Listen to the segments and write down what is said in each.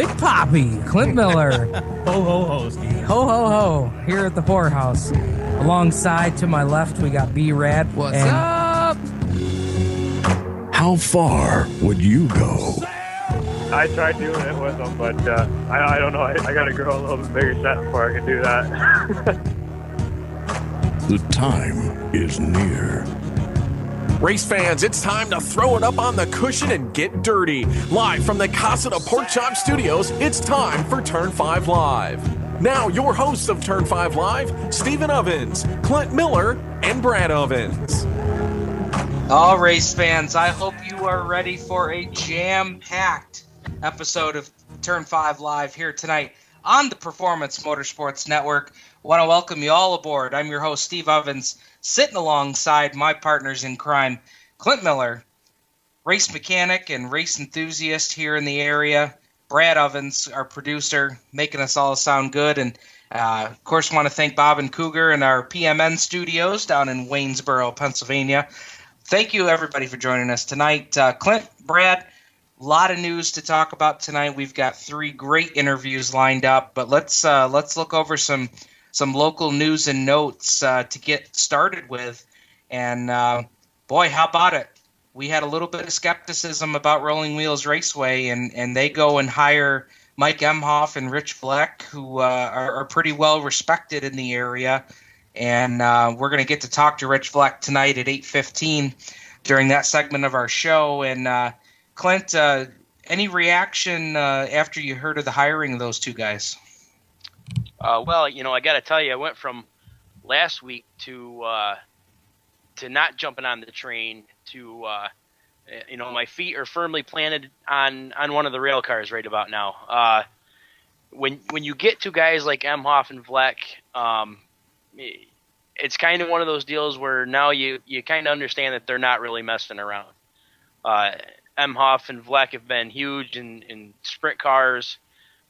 Big Poppy, Clint Miller. Ho, ho, ho, Steve. Ho, ho, ho. Here at the Poorhouse. Alongside to my left, we got B-Rad. What's up? How far would you go? I tried doing it with them, but I don't know. I got to grow a little bit bigger set before I can do that. The time is near. Race fans, it's time to throw it up on the cushion and get dirty. Live from the Casa de Pork Chop Studios, it's time for Turn 5 Live. Now, your hosts of Turn 5 Live, Stephen Ovens, Clint Miller, and Brad Ovens. All race fans, I hope you are ready for a jam-packed episode of Turn 5 Live here tonight on the Performance Motorsports Network. I want to welcome you all aboard. I'm your host, Steve Ovens, sitting alongside my partners in crime, Clint Miller, race mechanic and race enthusiast here in the area, Brad Ovens, our producer, making us all sound good, and of course, want to thank Bob and Cougar in our PMN studios down in Waynesboro, Pennsylvania. Thank you, everybody, for joining us tonight. Clint, Brad, a lot of news to talk about tonight. We've got 3 great interviews lined up, but let's look over some local news and notes to get started with. And boy, how about it? We had a little bit of skepticism about Rolling Wheels Raceway, and they go and hire Mike Emhoff and Rich Fleck, who are pretty well respected in the area. And we're going to get to talk to Rich Fleck tonight at 8:15 during that segment of our show. And Clint, any reaction after you heard of the hiring of those 2 guys? Well, I got to tell you, I went from last week to not jumping on the train to, my feet are firmly planted on one of the rail cars right about now. When you get to guys like Emhoff and Fleck, it's kind of one of those deals where now you kind of understand that they're not really messing around. Emhoff and Fleck have been huge in sprint cars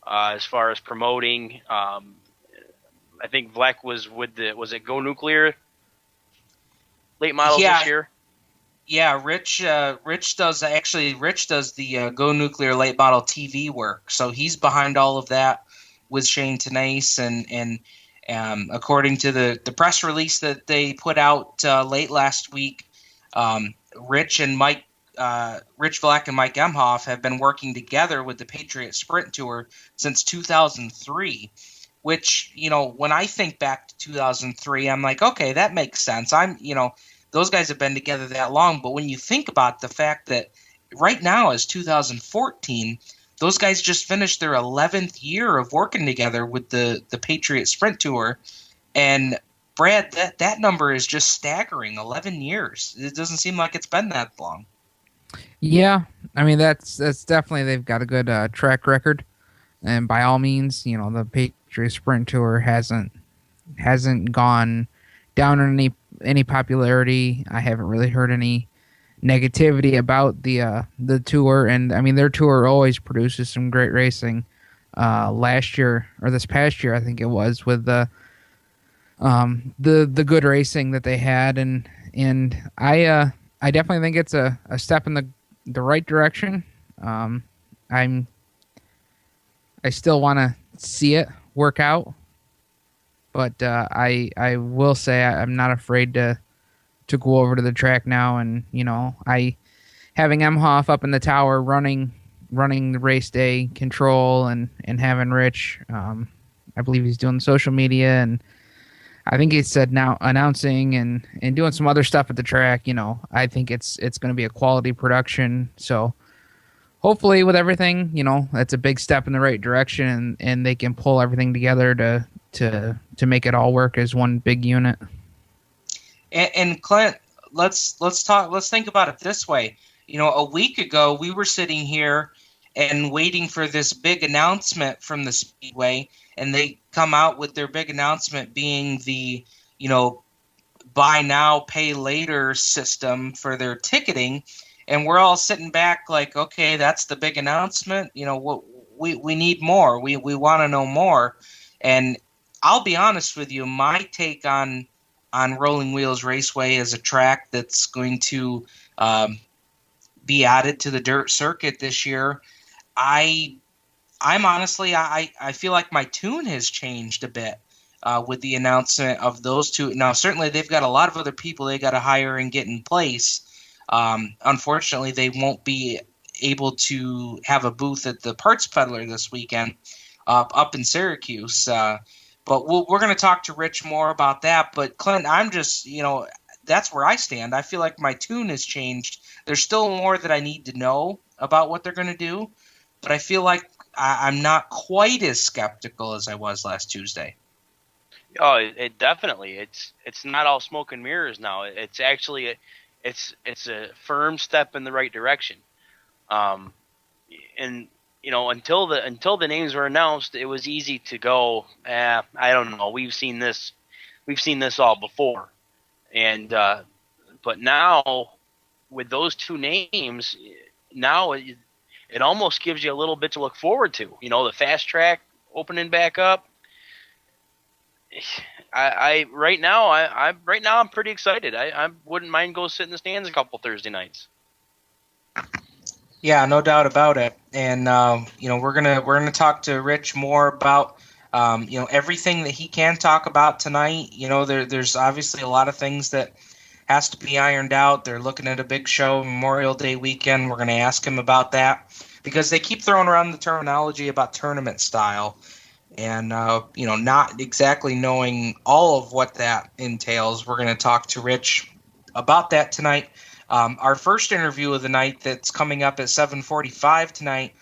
as far as promoting. I think Fleck was with was it Go Nuclear late models this year? Yeah, Rich does the Go Nuclear late model TV work. So he's behind all of that with Shane Tenase, and according to the press release that they put out late last week, Rich Fleck and Mike Emhoff have been working together with the Patriot Sprint Tour since 2003, which, when I think back to 2003, I'm like, okay, that makes sense. Those guys have been together that long. But when you think about the fact that right now is 2014, those guys just finished their 11th year of working together with the Patriot Sprint Tour. And Brad, that number is just staggering, 11 years. It doesn't seem like it's been that long. Yeah, I mean that's definitely, they've got a good track record, and by all means, the Patriot Sprint Tour hasn't gone down in any popularity. I haven't really heard any negativity about the tour, and I mean their tour always produces some great racing. Last year or this past year, I think it was, with the good racing that they had, and I definitely think it's a step in the right direction. I still want to see it work out, but I will say I'm not afraid to go over to the track now, and having Emhoff up in the tower running the race day control, and having Rich, I believe he's doing social media, and I think he said now announcing and doing some other stuff at the track. I think it's going to be a quality production. So hopefully with everything, that's a big step in the right direction, and they can pull everything together to make it all work as one big unit. And Clint, let's think about it this way. A week ago we were sitting here and waiting for this big announcement from the Speedway, and they come out with their big announcement being the, buy now, pay later system for their ticketing. And we're all sitting back like, okay, that's the big announcement. We need more. We want to know more. And I'll be honest with you, my take on Rolling Wheels Raceway as a track that's going to be added to the dirt circuit this year, I I'm honestly, I feel like my tune has changed a bit with the announcement of those two. Now, certainly they've got a lot of other people they got to hire and get in place. Unfortunately, they won't be able to have a booth at the Parts Peddler this weekend up in Syracuse. But we're going to talk to Rich more about that. But Clint, I'm just, that's where I stand. I feel like my tune has changed. There's still more that I need to know about what they're going to do, but I feel like I'm not quite as skeptical as I was last Tuesday. Oh, it definitely. It's not all smoke and mirrors now. It's actually it's a firm step in the right direction. And until the names were announced, it was easy to go. I don't know. We've seen this all before, and but now with those two names, now it almost gives you a little bit to look forward to. The fast track opening back up. Right now I'm pretty excited. I wouldn't mind go sit in the stands a couple Thursday nights. Yeah, no doubt about it. And we're gonna talk to Rich more about everything that he can talk about tonight. There's obviously a lot of things that has to be ironed out. They're looking at a big show Memorial Day weekend. We're gonna ask him about that because they keep throwing around the terminology about tournament style. And, not exactly knowing all of what that entails. We're going to talk to Rich about that tonight. Our first interview of the night that's coming up at 7:45 tonight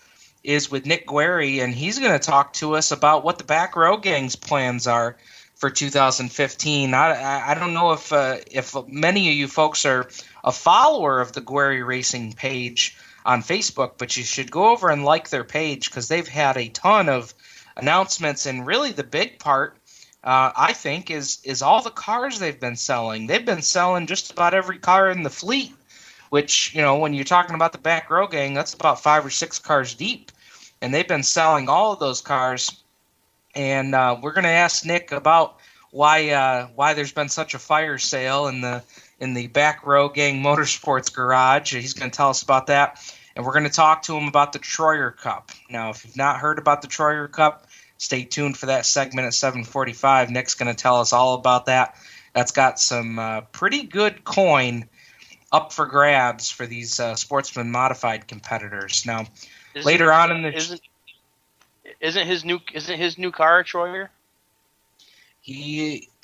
is with Nick Guerry, and he's going to talk to us about what the Back Row Gang's plans are for 2015. I don't know if many of you folks are a follower of the Guerry Racing page on Facebook, but you should go over and like their page because they've had a ton of announcements, and really the big part, I think, is all the cars they've been selling. They've been selling just about every car in the fleet, which, when you're talking about the Back Row Gang, that's about 5 or 6 cars deep, and they've been selling all of those cars. And we're going to ask Nick about why there's been such a fire sale in the Back Row Gang Motorsports garage. He's going to tell us about that. And we're going to talk to him about the Troyer Cup. Now, if you've not heard about the Troyer Cup, stay tuned for that segment at 7:45. Nick's going to tell us all about that. That's got some pretty good coin up for grabs for these Sportsman Modified competitors. Now, later on in the isn't his new car a Troyer?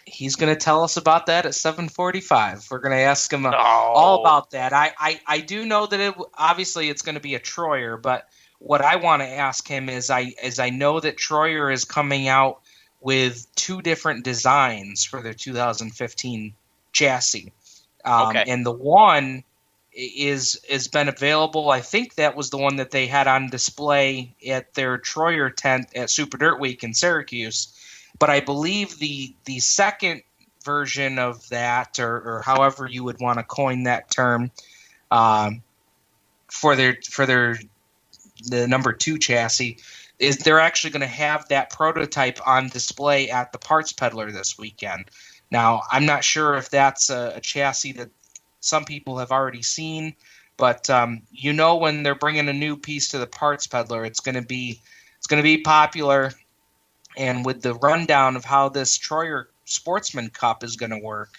He's going to tell us about that at 7:45. We're going to ask him all about that. I do know that obviously it's going to be a Troyer, but what I want to ask him is I know that Troyer is coming out with 2 different designs for their 2015 chassis. Okay. And the one is been available. I think that was the one that they had on display at their Troyer tent at Super Dirt Week in Syracuse. But I believe the second version of that, or however you would want to coin that term, for the number 2 chassis, is they're actually going to have that prototype on display at the Parts Peddler this weekend. Now, I'm not sure if that's a chassis that some people have already seen, but when they're bringing a new piece to the Parts Peddler, it's going to be popular. And with the rundown of how this Troyer Sportsman Cup is going to work,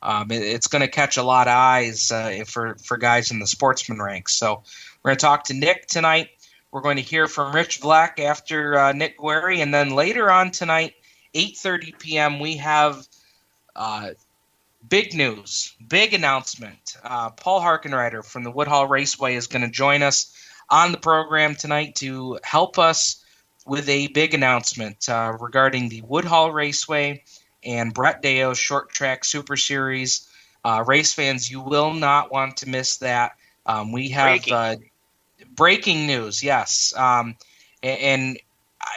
it's going to catch a lot of eyes for guys in the sportsman ranks. So we're going to talk to Nick tonight. We're going to hear from Rich Vlack after Nick Guerry. And then later on tonight, 8:30 p.m., we have big news, big announcement. Paul Harkenrider from the Woodhall Raceway is going to join us on the program tonight to help us with a big announcement regarding the Woodhall Raceway and Brett Deo's Short Track Super Series. Race fans, you will not want to miss that. We have breaking news, yes. And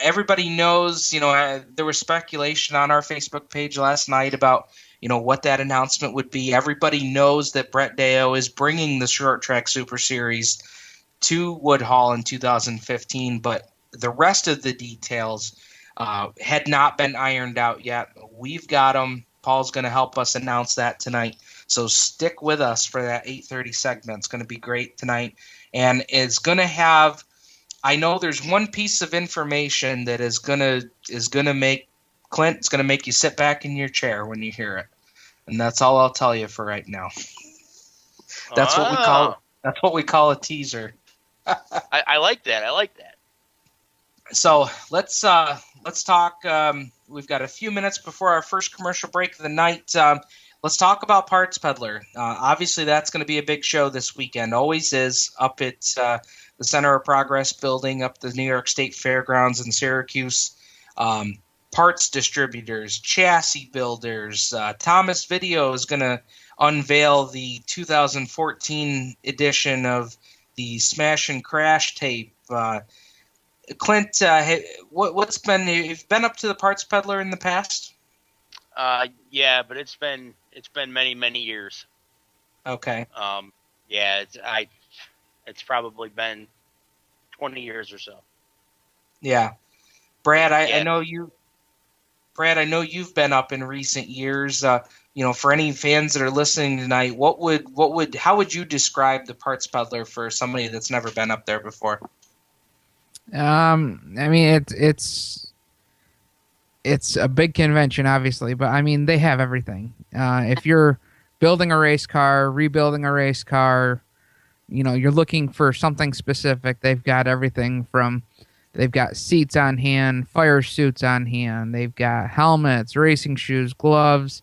everybody knows, there was speculation on our Facebook page last night about, what that announcement would be. Everybody knows that Brett Deo is bringing the Short Track Super Series to Woodhall in 2015, but the rest of the details had not been ironed out yet. We've got them. Paul's going to help us announce that tonight. So stick with us for that 8:30 segment. It's going to be great tonight. And it's going to have I know there's one piece of information that is gonna make Clint. It's gonna make you sit back in your chair when you hear it, and that's all I'll tell you for right now. That's what we call. Oh, That's what we call a teaser. I like that. I like that. So let's talk. We've got a few minutes before our first commercial break of the night. Let's talk about Parts Peddler. Obviously, that's going to be a big show this weekend. Always is up at the Center of Progress building up the New York State Fairgrounds in Syracuse. Parts distributors, chassis builders. Thomas Video is going to unveil the 2014 edition of the Smash and Crash tape. Clint, what's been? You've been up to the Parts Peddler in the past? Yeah, but it's been many years. Okay. Yeah, it's probably been 20 years or so. Yeah, Brad, Yeah. I know you. Brad, I know you've been up in recent years. For any fans that are listening tonight, how would you describe the Parts Peddler for somebody that's never been up there before? I mean, it's a big convention, obviously, but I mean, they have everything. If you're building a race car, rebuilding a race car, you're looking for something specific, they've got everything from. They've got seats on hand, fire suits on hand. They've got helmets, racing shoes, gloves,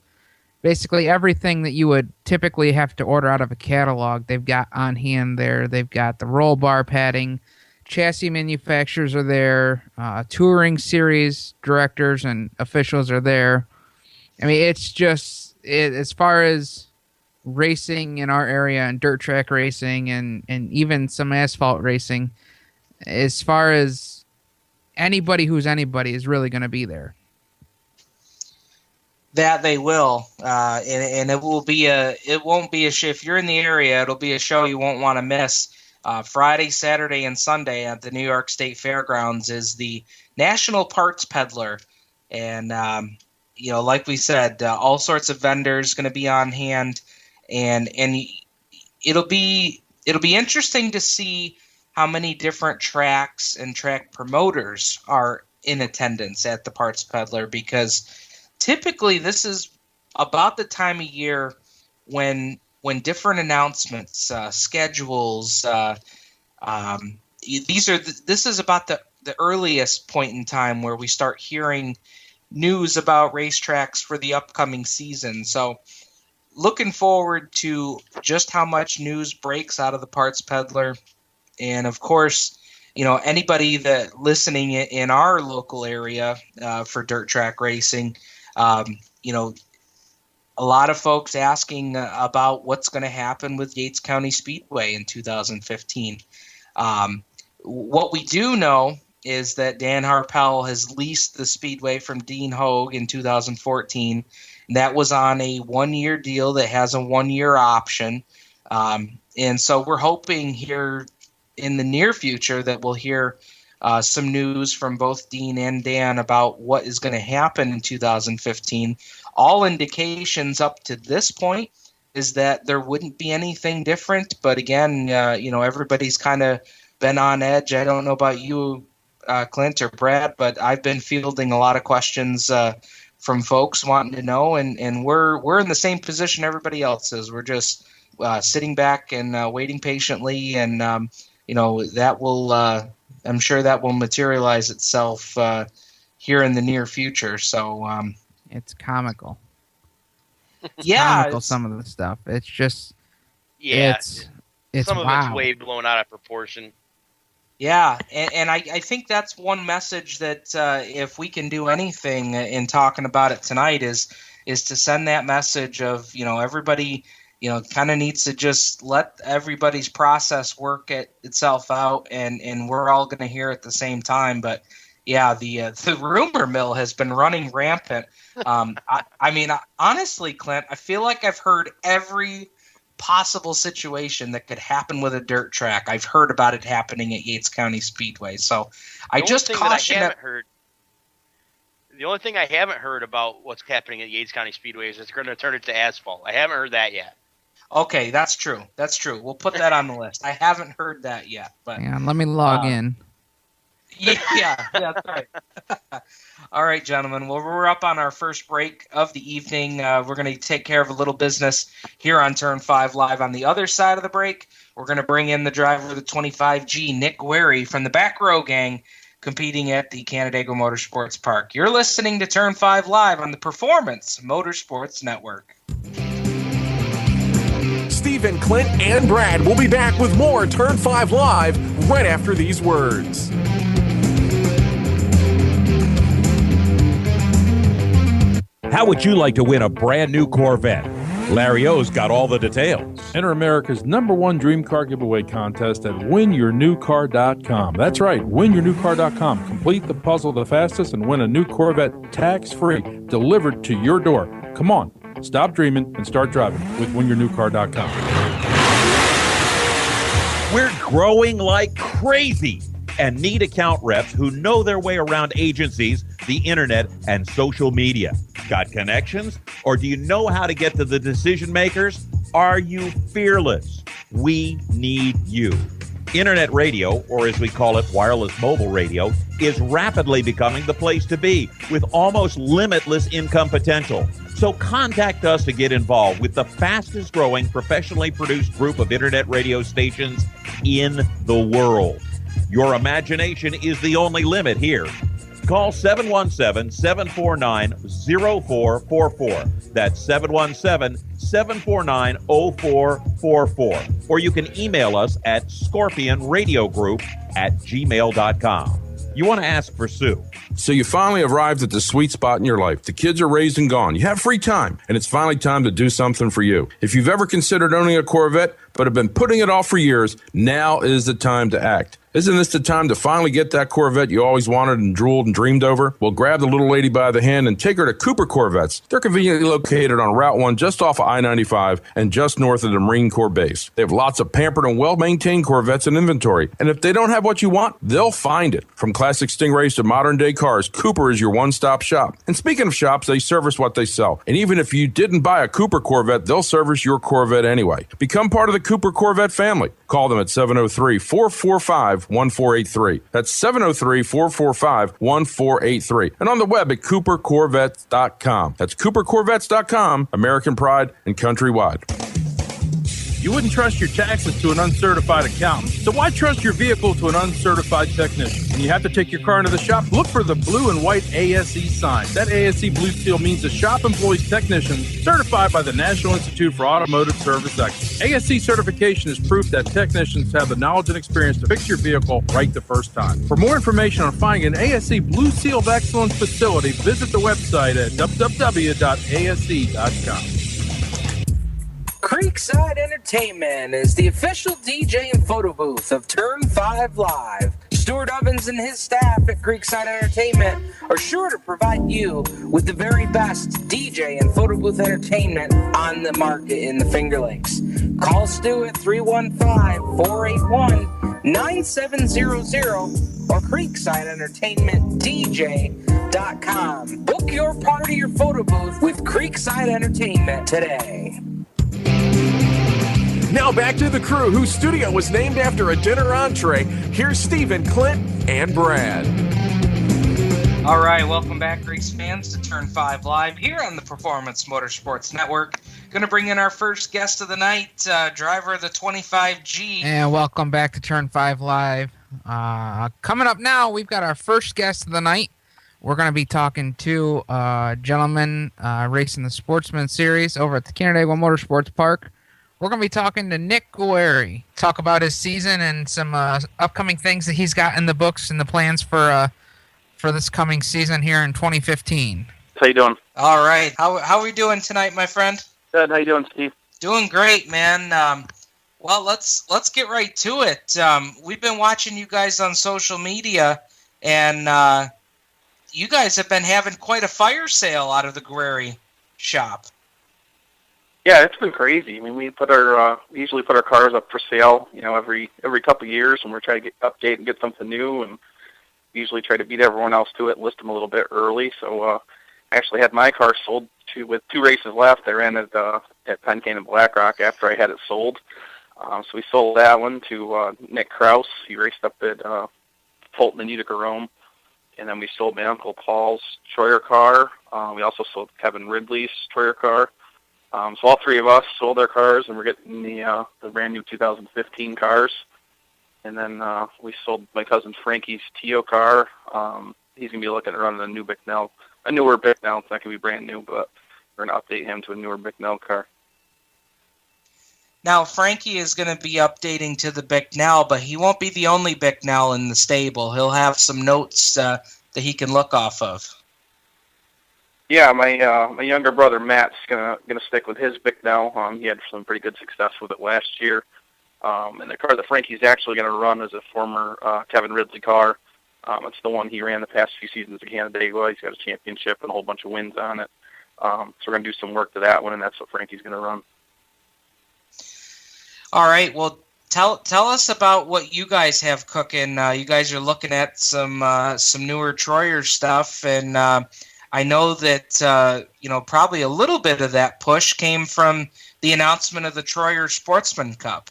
basically everything that you would typically have to order out of a catalog. They've got on hand there. They've got the roll bar padding. Chassis manufacturers are there. Touring series directors and officials are there. I mean, it's just as far as racing in our area and dirt track racing and even some asphalt racing, as far as anybody who's anybody is really going to be there. That they will, and it won't be a show. If you're in the area, it'll be a show you won't want to miss. Friday, Saturday, and Sunday at the New York State Fairgrounds is the National Parts Peddler, and like we said, all sorts of vendors going to be on hand, and it'll be interesting to see how many different tracks and track promoters are in attendance at the Parts Peddler, because typically this is about the time of year when different announcements, schedules, this is about the earliest point in time where we start hearing news about racetracks for the upcoming season. So looking forward to just how much news breaks out of the Parts Peddler. And of course, anybody that listening in our local area for dirt track racing, a lot of folks asking about what's going to happen with Yates County Speedway in 2015. What we do know is that Dan Harpel has leased the Speedway from Dean Hogue in 2014. And that was on a one-year deal that has a one-year option. And so we're hoping here in the near future that we'll hear some news from both Dean and Dan about what is going to happen in 2015. All indications up to this point is that there wouldn't be anything different. But again, everybody's kind of been on edge. I don't know about you, Clint or Brad, but I've been fielding a lot of questions from folks wanting to know, and we're in the same position everybody else is. We're just sitting back and waiting patiently, and that will I'm sure that will materialize itself here in the near future. So It's comical. yeah, Comical, some of the stuff. It's just Yeah, it's some of wow. it's way blown out of proportion. Yeah, and I think that's one message that if we can do anything in talking about it tonight is to send that message of, everybody, kind of needs to just let everybody's process work itself out, and we're all going to hear at the same time. But yeah, the rumor mill has been running rampant. I mean, honestly, Clint, I feel like I've heard every possible situation that could happen with a dirt track. I've heard about it happening at Yates County Speedway. So I just caution that. The only thing I haven't heard about what's happening at Yates County Speedway is it's going to turn it to asphalt. I haven't heard that yet. Okay, that's true. That's true. We'll put that on the list. I haven't heard that yet. But Hang on, let me log in. Yeah, that's right. All right, gentlemen. Well, we're up on our first break of the evening. We're going to take care of a little business here on Turn 5 Live. On the other side of the break, we're going to bring in the driver of the 25G, Nick Guerry, from the Back Row Gang, competing at the Canandaigua Motorsports Park. You're listening to Turn 5 Live on the Performance Motorsports Network. Stephen, Clint, and Brad will be back with more Turn 5 Live right after these words. How would you like to win a brand new Corvette? Larry O's got all the details. Enter America's #1 dream car giveaway contest at winyournewcar.com. That's right, winyournewcar.com. Complete the puzzle the fastest and win a new Corvette tax-free delivered to your door. Come on, stop dreaming and start driving with winyournewcar.com. We're growing like crazy and need account reps who know their way around agencies, the internet, and social media. Got connections? Or do you know how to get to the decision makers? Are you fearless? We need you. Internet radio, or as we call it, wireless mobile radio, is rapidly becoming the place to be with almost limitless income potential. So contact us to get involved with the fastest growing professionally produced group of internet radio stations in the world. Your imagination is the only limit here. Call 717-749-0444. That's 717-749-0444. Or you can email us at scorpionradiogroup@gmail.com. You want to ask for Sue. So you finally arrived at the sweet spot in your life. The kids are raised and gone. You have free time, and it's finally time to do something for you. If you've ever considered owning a Corvette but have been putting it off for years, now is the time to act. Isn't this the time to finally get that Corvette you always wanted and drooled and dreamed over? Well, grab the little lady by the hand and take her to Cooper Corvettes. They're conveniently located on Route 1 just off of I-95 and just north of the Marine Corps base. They have lots of pampered and well-maintained Corvettes in inventory. And if they don't have what you want, they'll find it. From classic Stingrays to modern-day cars, Cooper is your one-stop shop. And speaking of shops, they service what they sell. And even if you didn't buy a Cooper Corvette, they'll service your Corvette anyway. Become part of the Cooper Corvette family. Call them at 703-445-1483. That's 703-445-1483. And on the web at coopercorvettes.com. That's coopercorvettes.com, American pride and countrywide. You wouldn't trust your taxes to an uncertified accountant, so why trust your vehicle to an uncertified technician? When you have to take your car into the shop, look for the blue and white ASE sign. That ASE blue seal means the shop employs technicians certified by the National Institute for Automotive Service Excellence. ASE certification is proof that technicians have the knowledge and experience to fix your vehicle right the first time. For more information on finding an ASE Blue Seal of Excellence facility, visit the website at www.ase.com. Creekside Entertainment is the official DJ and photo booth of Turn 5 Live. Stuart Ovens and his staff at Creekside Entertainment are sure to provide you with the very best DJ and photo booth entertainment on the market in the Finger Lakes. Call Stu at 315-481-9700 or CreeksideEntertainmentDJ.com. Book your party or photo booth with Creekside Entertainment today. Now back to the crew whose studio was named after a dinner entree. Here's Stephen, Clint, and Brad. All right, welcome back, race fans, to Turn 5 Live here on the Performance Motorsports Network. Going to bring in our first guest of the night, driver of the 25G. And welcome back to Turn 5 Live. Coming up now, we've got our first guest of the night. We're going to be talking to a gentleman racing the Sportsman Series over at the Canandaigua Motorsports Park. We're going to be talking to Nick Guerry, talk about his season and some upcoming things that he's got in the books and the plans for this coming season here in 2015. How you doing? All right. How are we doing tonight, my friend? Good. How you doing, Steve? Doing great, man. Well, let's get right to it. We've been watching you guys on social media, and you guys have been having quite a fire sale out of the Guerry shop. Yeah, it's been crazy. I mean, we usually put our cars up for sale, every couple of years, and we're trying to update and get something new, and usually try to beat everyone else to it, list them a little bit early. So I actually had my car sold with 2 races left. I ran it at Penn Can and Black Rock after I had it sold. So we sold that one to Nick Kraus. He raced up at Fulton and Utica Rome. And then we sold my Uncle Paul's Troyer car. We also sold Kevin Ridley's Troyer car. So all three of us sold our cars, and we're getting the brand new 2015 cars. And then we sold my cousin Frankie's Tio car. He's going to be looking at running a newer Bicknell. It's not going to be brand new, but we're going to update him to a newer Bicknell car. Now, Frankie is going to be updating to the Bicknell, but he won't be the only Bicknell in the stable. He'll have some notes that he can look off of. Yeah, my younger brother Matt's gonna stick with his Bicknell. He had some pretty good success with it last year. And the car that Frankie's actually going to run is a former Kevin Ridley car. It's the one he ran the past few seasons at Canandaigua. He's got a championship and a whole bunch of wins on it. So we're going to do some work to that one, and that's what Frankie's going to run. All right. Well, tell us about what you guys have cooking. You guys are looking at some newer Troyer stuff, and I know that probably a little bit of that push came from the announcement of the Troyer Sportsman Cup.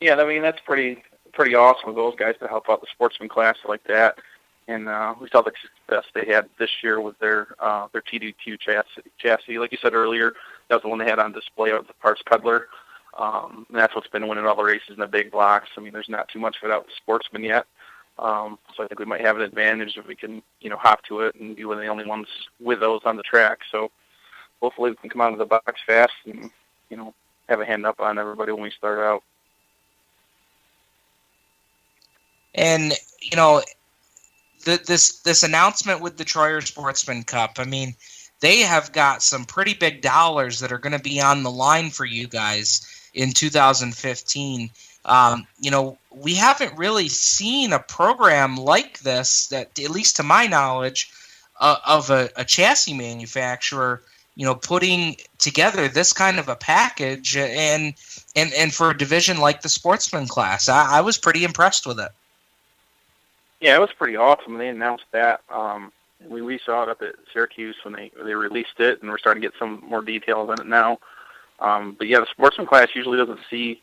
Yeah, I mean that's pretty awesome of those guys to help out the sportsman class like that. And we saw the success they had this year with their TD2 chassis. Like you said earlier, that was the one they had on display at the Parts Peddler. And that's what's been winning all the races in the big blocks. I mean, there's not too much of it out with sportsmen yet. So I think we might have an advantage if we can, hop to it and be one of the only ones with those on the track. So hopefully we can come out of the box fast and, have a hand up on everybody when we start out. And, this announcement with the Troyer Sportsman Cup, I mean, they have got some pretty big dollars that are going to be on the line for you guys in 2015. We haven't really seen a program like this that, at least to my knowledge, of a chassis manufacturer, putting together this kind of a package and for a division like the sportsman class. I was pretty impressed with it. Yeah, it was pretty awesome. They announced that. We saw it up at Syracuse when they released it, and we're starting to get some more details on it now. But yeah, the sportsman class usually doesn't see,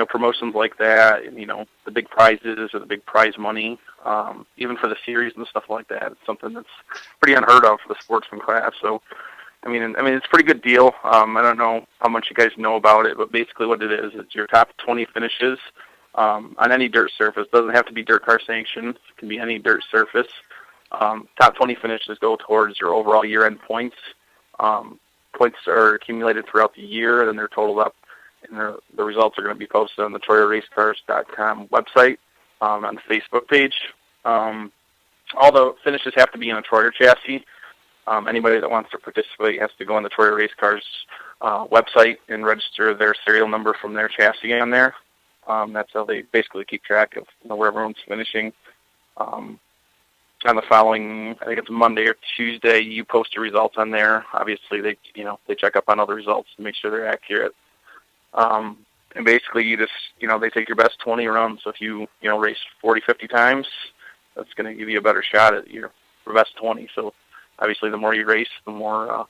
promotions like that, and the big prizes or the big prize money, even for the series and stuff like that. It's something that's pretty unheard of for the sportsman class. So, I mean, it's a pretty good deal. I don't know how much you guys know about it, but basically what it is, it's your top 20 finishes on any dirt surface. It doesn't have to be dirt car sanctioned. It can be any dirt surface. Top 20 finishes go towards your overall year-end points. Points are accumulated throughout the year, and then they're totaled up, and the results are going to be posted on the TroyerRacecars.com website, on the Facebook page. All the finishes have to be in a Troyer chassis. Anybody that wants to participate has to go on the Troyer Race Cars website and register their serial number from their chassis on there. That's how they basically keep track of where everyone's finishing. On the following, I think it's Monday or Tuesday, you post your results on there. Obviously, they check up on all the results to make sure they're accurate. And basically, you just, they take your best 20 runs. So if you, race 40, 50 times, that's going to give you a better shot at your best 20. So obviously, the more you race, the more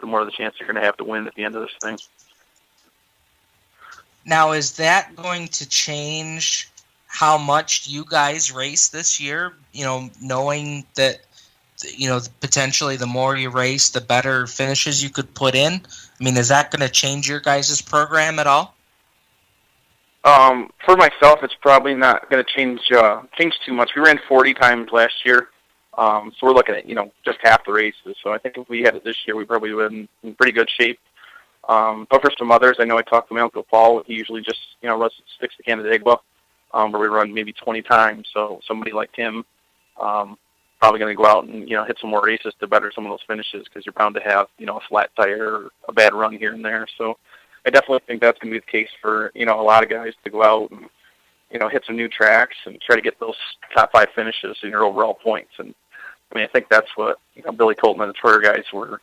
the chance you're going to have to win at the end of this thing. Now, is that going to change how much you guys race this year? Knowing that, potentially the more you race, the better finishes you could put in. I mean, is that going to change your guys' program at all? For myself, it's probably not going to change too much. We ran 40 times last year, so we're looking at just half the races. So I think if we had it this year, we probably would have been in pretty good shape. But for some others, I know I talked to my Uncle Paul. He usually just sticks to Canandaigua, where we run maybe 20 times. So somebody like him, probably going to go out and hit some more races to better some of those finishes, because you're bound to have a flat tire or a bad run here and there. So I definitely think that's going to be the case for a lot of guys to go out and hit some new tracks and try to get those top 5 finishes in your overall points. And I mean, I think that's what Billy Colton and the Troyer guys were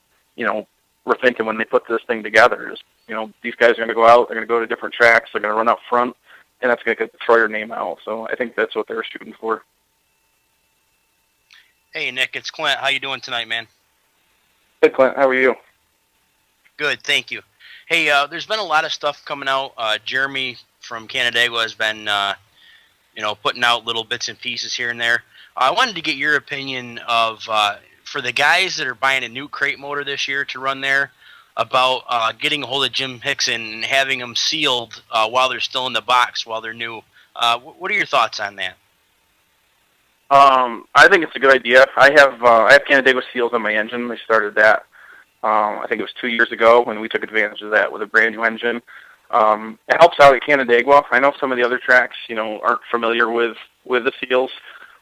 thinking when they put this thing together. Is these guys are going to go out, they're going to go to different tracks, they're going to run up front, and that's going to get the Troyer name out. So I think that's what they were shooting for. Hey, Nick, it's Clint. How you doing tonight, man? Hey, Clint. How are you? Good, thank you. Hey, there's been a lot of stuff coming out. Jeremy from Canandaigua has been, putting out little bits and pieces here and there. I wanted to get your opinion of for the guys that are buying a new crate motor this year to run there, about getting a hold of Jim Hickson and having them sealed while they're still in the box while they're new. What are your thoughts on that? I think it's a good idea. I have Canandaigua seals on my engine. They started that. I think it was 2 years ago when we took advantage of that with a brand new engine. It helps out at Canandaigua. I know some of the other tracks, aren't familiar with the seals.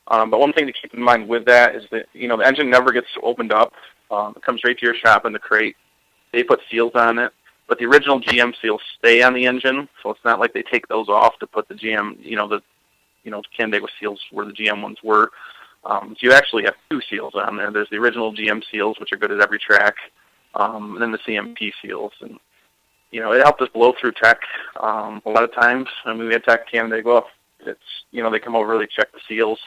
But one thing to keep in mind with that is that, the engine never gets opened up. It comes right to your shop in the crate. They put seals on it, but the original GM seals stay on the engine, so it's not like they take those off to put the GM, the Canandaigua seals where the GM ones were. So you actually have two seals on there. There's the original GM seals, which are good at every track, and then the CMP seals. And, it helped us blow through tech a lot of times. I mean, we had tech Canandaigua. It's, they come over, they check the seals,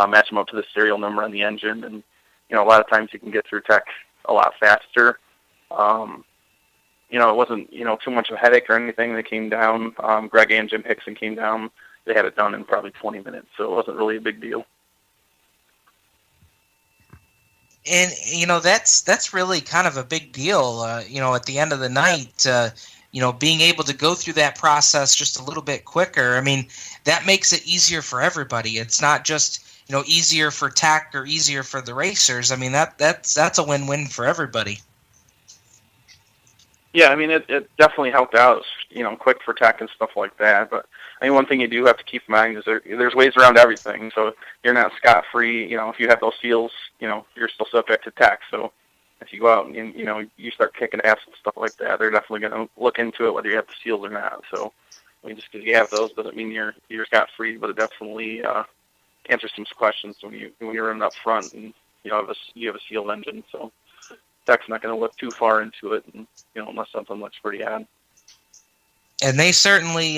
match them up to the serial number on the engine, and, a lot of times you can get through tech a lot faster. It wasn't, too much of a headache or anything. They came down, Greg and Jim Hickson came down. They had it done in probably 20 minutes, so it wasn't really a big deal. And, that's really kind of a big deal, at the end of the night, being able to go through that process just a little bit quicker. I mean, that makes it easier for everybody. It's not just, easier for tech or easier for the racers. I mean, that's a win-win for everybody. Yeah, I mean, it definitely helped out, quick for tech and stuff like that. But I mean, one thing you do have to keep in mind is there's ways around everything. So you're not scot-free. If you have those seals, you're still subject to tech. So if you go out and, you start kicking ass and stuff like that, they're definitely going to look into it whether you have the seals or not. So I mean, just because you have those doesn't mean you're scot-free, but it definitely answers some questions when you're running up front and you have a sealed engine. So tech's not going to look too far into it, and, unless something looks pretty odd. And they certainly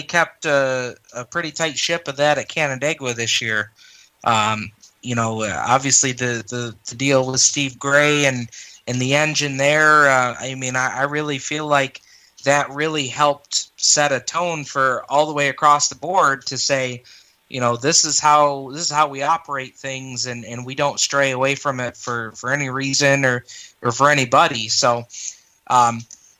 kept a pretty tight ship of that at Canandaigua this year. Obviously the deal with Steve Gray and the engine there. I really feel like that really helped set a tone for all the way across the board to say, this is how we operate things, and we don't stray away from it for any reason or for anybody. So,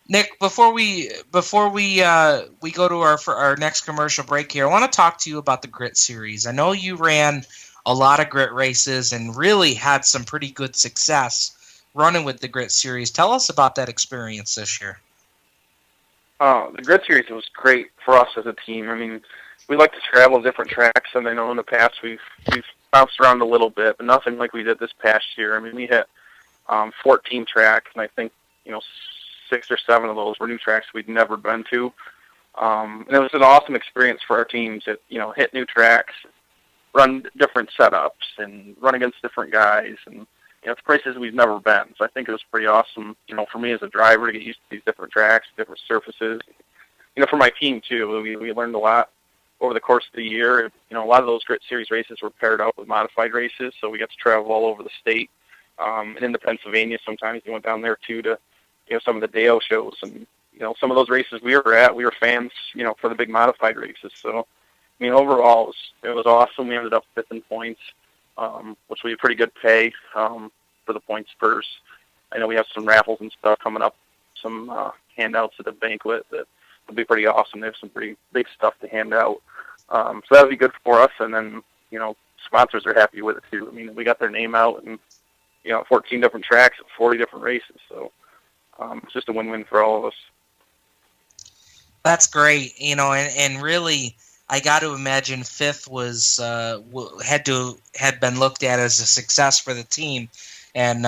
Nick, before we go to our next commercial break here, I want to talk to you about the Grit Series. I know you ran a lot of grit races and really had some pretty good success running with the Grit Series. Tell us about that experience this year. The Grit Series was great for us as a team. I mean, we like to travel different tracks, and I know in the past we've bounced around a little bit, but nothing like we did this past year. I mean, we hit 14 tracks, and I think 6 or 7 of those were new tracks we'd never been to. And it was an awesome experience for our teams that hit new tracks, run different setups, and run against different guys, and it's places we've never been. So I think it was pretty awesome, for me as a driver to get used to these different tracks, different surfaces. For my team too, we learned a lot over the course of the year. A lot of those Grit Series races were paired up with modified races, so we got to travel all over the state. And into Pennsylvania sometimes. We went down there too to some of the Deo shows, and some of those races we were at, we were fans, for the big modified races. So I mean, overall it was awesome. We ended up 5th in points, which would be pretty good pay for the points purse. I know we have some raffles and stuff coming up, some handouts at the banquet that would be pretty awesome. They have some pretty big stuff to hand out. So that would be good for us. And then, sponsors are happy with it too. I mean, we got their name out and, 14 different tracks at 40 different races. So it's just a win-win for all of us. That's great. And really, I got to imagine 5th was had been looked at as a success for the team. And,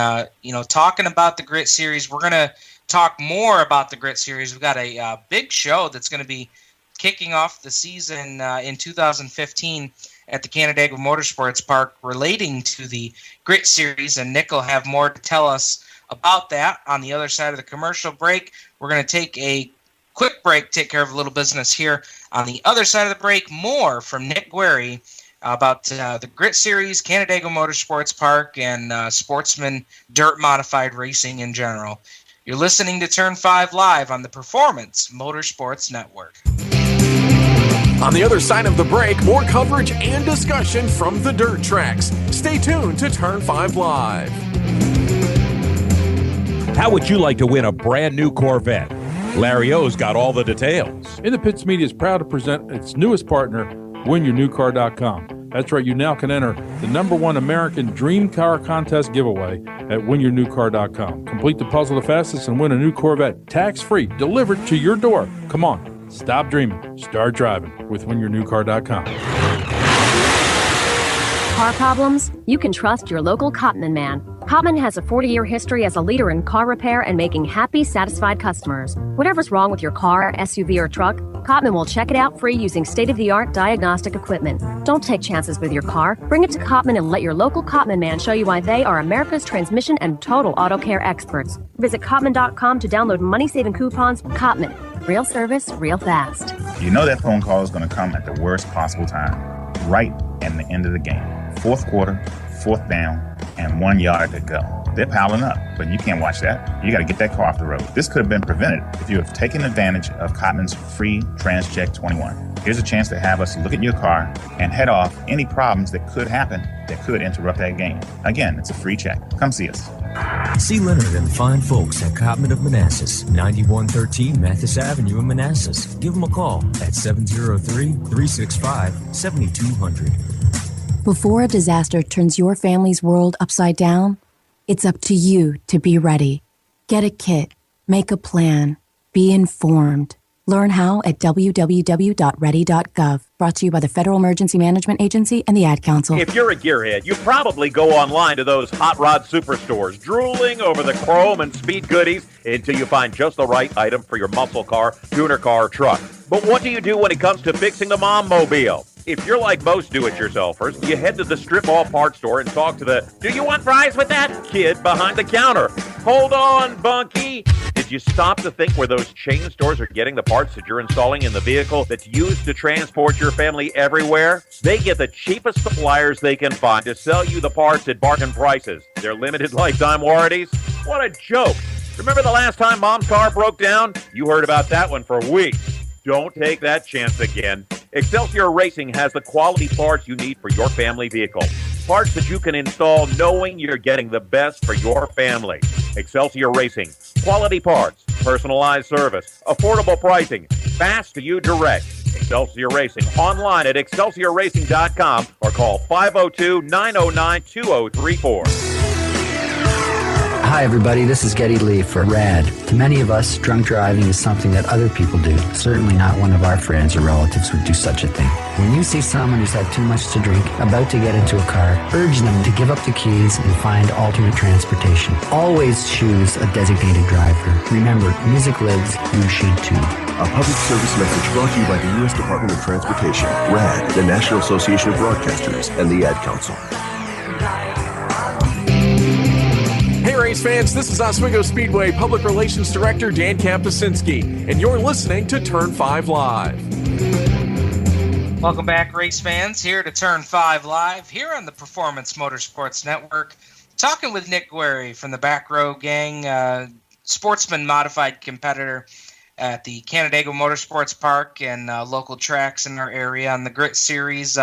talking about the Grit Series, we're going to talk more about the Grit Series. We've got a big show that's going to be kicking off the season in 2015 at the Canandaigua Motorsports Park relating to the Grit Series, and Nick will have more to tell us about that on the other side of the commercial break. We're going to take a quick break, take care of a little business here. On the other side of the break, more from Nick Guerry about the Grit Series, Canandaigua Motorsports Park, and sportsman dirt modified racing in general. You're listening to Turn 5 Live on the Performance Motorsports Network. On the other side of the break, more coverage and discussion from the dirt tracks. Stay tuned to Turn 5 Live. How would you like to win a brand new Corvette? Larry O's got all the details. In the Pits Media is proud to present its newest partner, WinYourNewCar.com. That's right, you now can enter the #1 American Dream Car Contest giveaway at WinYourNewCar.com. Complete the puzzle the fastest and win a new Corvette tax-free, delivered to your door. Come on, stop dreaming, start driving with WinYourNewCar.com. Car problems? You can trust your local Cotman man. Cotman has a 40-year history as a leader in car repair and making happy, satisfied customers. Whatever's wrong with your car, SUV, or truck, Cotman will check it out free using state-of-the-art diagnostic equipment. Don't take chances with your car. Bring it to Cotman and let your local Cotman man show you why they are America's transmission and total auto care experts. Visit Cotman.com to download money-saving coupons. Cotman. Real service, real fast. You know that phone call is going to come at the worst possible time, right in the end of the game. Fourth quarter, fourth down, and 1 yard to go. They're piling up, but you can't watch that. You got to get that car off the road. This could have been prevented if you have taken advantage of Cotman's free TransCheck 21. Here's a chance to have us look at your car and head off any problems that could happen that could interrupt that game. Again, it's a free check. Come see us. See Leonard and the fine folks at Cotman of Manassas, 9113 Mathis Avenue in Manassas. Give them a call at 703-365-7200. Before a disaster turns your family's world upside down, it's up to you to be ready. Get a kit, make a plan, be informed. Learn how at www.ready.gov. Brought to you by the Federal Emergency Management Agency and the Ad Council. If you're a gearhead, you probably go online to those hot rod superstores, drooling over the chrome and speed goodies until you find just the right item for your muscle car, tuner car, or truck. But what do you do when it comes to fixing the mom mobile? If you're like most do-it-yourselfers, you head to the strip mall parts store and talk to the "Do you want fries with that?" kid behind the counter. Hold on, Bunky. Did you stop to think where those chain stores are getting the parts that you're installing in the vehicle that's used to transport your family everywhere? They get the cheapest suppliers they can find to sell you the parts at bargain prices. Their limited lifetime warranties? What a joke. Remember the last time Mom's car broke down? You heard about that one for weeks. Don't take that chance again. Excelsior Racing has the quality parts you need for your family vehicle. Parts that you can install knowing you're getting the best for your family. Excelsior Racing. Quality parts, personalized service, affordable pricing, fast to you direct. Excelsior Racing. Online at excelsiorracing.com or call 502-909-2034. Hi, everybody. This is Getty Lee for RAD. To many of us, drunk driving is something that other people do. Certainly not one of our friends or relatives would do such a thing. When you see someone who's had too much to drink, about to get into a car, urge them to give up the keys and find alternate transportation. Always choose a designated driver. Remember, music lives, you should too. A public service message brought to you by the U.S. Department of Transportation, RAD, the National Association of Broadcasters, and the Ad Council. Hey race fans, this is Oswego Speedway Public Relations Director Dan Kapusinski, and you're listening to Turn 5 Live. Welcome back, race fans, here to Turn 5 Live, here on the Performance Motorsports Network. Talking with Nick Guerri from the Back Row Gang, sportsman modified competitor at the Canandaigua Motorsports Park and local tracks in our area on the Grit Series.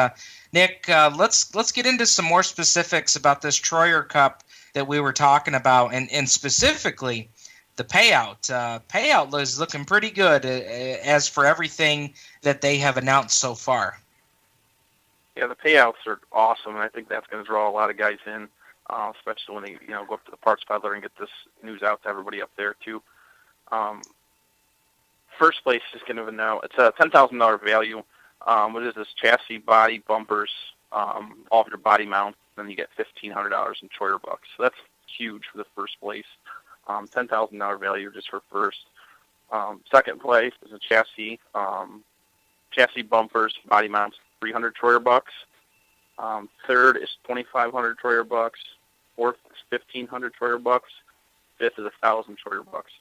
Nick, let's get into some more specifics about this Troyer Cup that we were talking about, and specifically the payout. Payout is looking pretty good as for everything that they have announced so far. Yeah, the payouts are awesome, and I think that's going to draw a lot of guys in, especially when they go up to the parts peddler and get this news out to everybody up there too. First place is going to know it's a $10,000 value. What is this? Chassis, body, bumpers, all of your body mounts. Then you get $1,500 in Troyer bucks. So that's huge for the first place. $10,000 value just for first. Second place is a chassis, bumpers, body mounts, 300 Troyer bucks. Third is 2,500 Troyer bucks. Fourth is 1,500 Troyer bucks. Fifth is 1,000 Troyer bucks.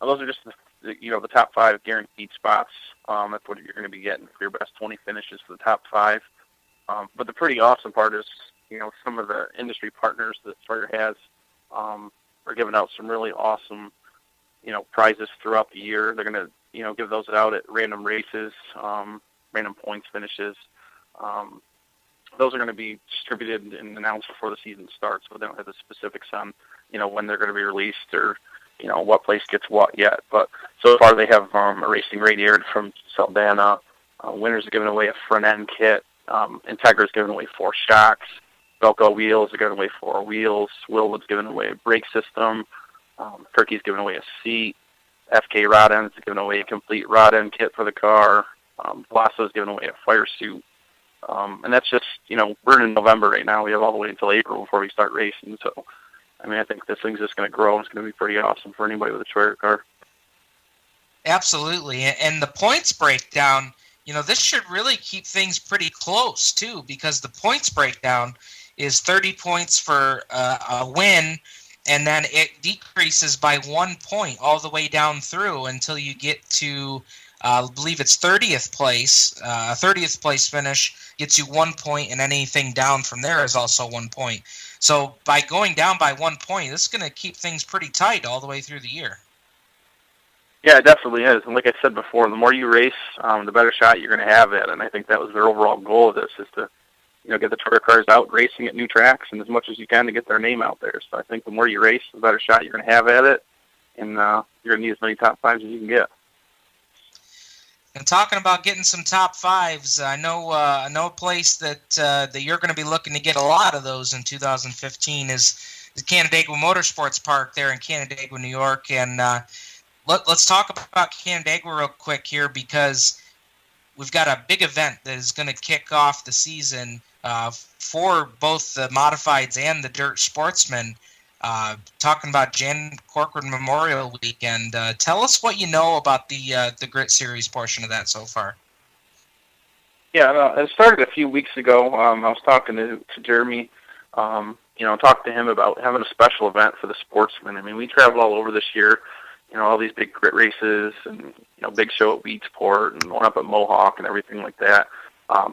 Now those are just the top 5 guaranteed spots. That's what you're going to be getting for your best 20 finishes for the top 5. But the pretty awesome part is, some of the industry partners that Troyer has are giving out some really awesome, prizes throughout the year. They're going to, give those out at random races. random points finishes. Those are going to be distributed and announced before the season starts, but they don't have the specifics on, when they're going to be released or, what place gets what yet. But so far they have a racing radiator from Saldana. Winners are giving away a front end kit. Integra's giving away 4 shocks. Velco Wheels are giving away 4 wheels. Willwood's giving away a brake system. Kirky's giving away a seat. FK Rod Ends is giving away a complete rod end kit for the car. Blasso's giving away a fire suit. And that's just, we're in November right now. We have all the way until April before we start racing. So, I think this thing's just going to grow, and it's going to be pretty awesome for anybody with a Traeger car. Absolutely. And the points breakdown, this should really keep things pretty close, too, because the points breakdown is 30 points for a win, and then it decreases by 1 point all the way down through until you get to, I believe it's 30th place. 30th place finish gets you 1 point, and anything down from there is also 1 point. So by going down by 1 point, this is going to keep things pretty tight all the way through the year. Yeah, it definitely is. And like I said before, the more you race, the better shot you're going to have at it. And I think that was their overall goal of this, is to, get the Traeger cars out racing at new tracks and as much as you can to get their name out there. So I think the more you race, the better shot you're going to have at it. And you're going to need as many top 5s as you can get. And talking about getting some top 5s, I know a place that you're going to be looking to get a lot of those in 2015 is the Canandaigua Motorsports Park there in Canandaigua, New York. And let's talk about Canandaigua real quick here, because we've got a big event that is going to kick off the season for both the modifieds and the dirt sportsmen. Talking about Jan Corcoran Memorial Weekend. Tell us what you know about the Grit Series portion of that so far. Yeah, it started a few weeks ago. I was talking to Jeremy, talked to him about having a special event for the sportsmen. We traveled all over this year, all these big grit races and, big show at Weedsport and one up at Mohawk and everything like that.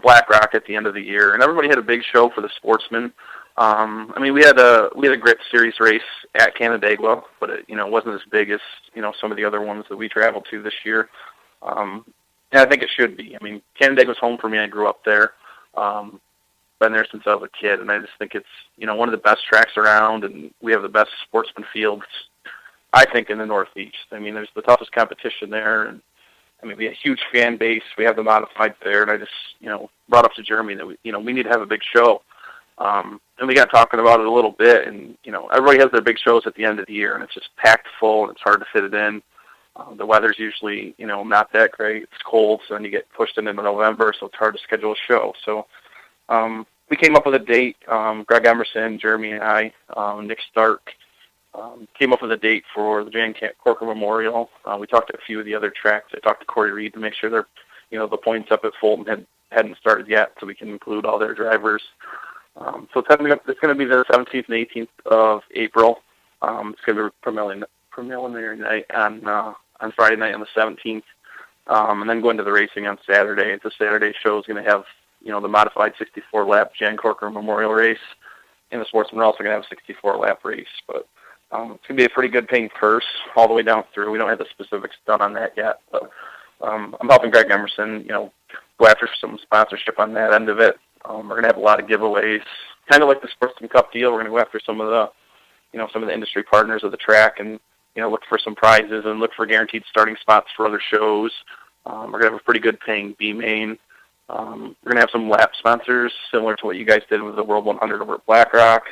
Black Rock at the end of the year, and everybody had a big show for the sportsmen. We had a Grit Series race at Canandaigua, but it, wasn't as big as, some of the other ones that we traveled to this year. And I think it should be. Canandaigua's home for me. I grew up there. Been there since I was a kid, and I just think it's, one of the best tracks around, and we have the best sportsman fields, I think, in the Northeast. There's the toughest competition there, and we have a huge fan base. We have the modified there, and I just, brought up to Jeremy that we need to have a big show. And we got talking about it a little bit, and, everybody has their big shows at the end of the year, and it's just packed full, and it's hard to fit it in. The weather's usually, not that great. It's cold, so then you get pushed into November, so it's hard to schedule a show. So we came up with a date. Greg Emerson, Jeremy, and I, Nick Stark, came up with a date for the Jan Corcoran Memorial. We talked to a few of the other tracks. I talked to Corey Reed to make sure they're, the points up at Fulton hadn't started yet, so we can include all their drivers. So it's going to be the 17th and 18th of April. It's going to be preliminary night on Friday night on the 17th, and then going to the racing on Saturday. The Saturday show is going to have, the modified 64-lap Jan Corcoran Memorial race, and the sportsmen are also going to have a 64-lap race. But it's going to be a pretty good paying purse all the way down through. We don't have the specifics done on that yet, but I'm helping Greg Emerson, go after some sponsorship on that end of it. We're going to have a lot of giveaways, kind of like the Sportsman Cup deal. We're going to go after some of the industry partners of the track and, look for some prizes and look for guaranteed starting spots for other shows. We're going to have a pretty good paying B main. We're going to have some lap sponsors, similar to what you guys did with the World 100 over at Black Rock.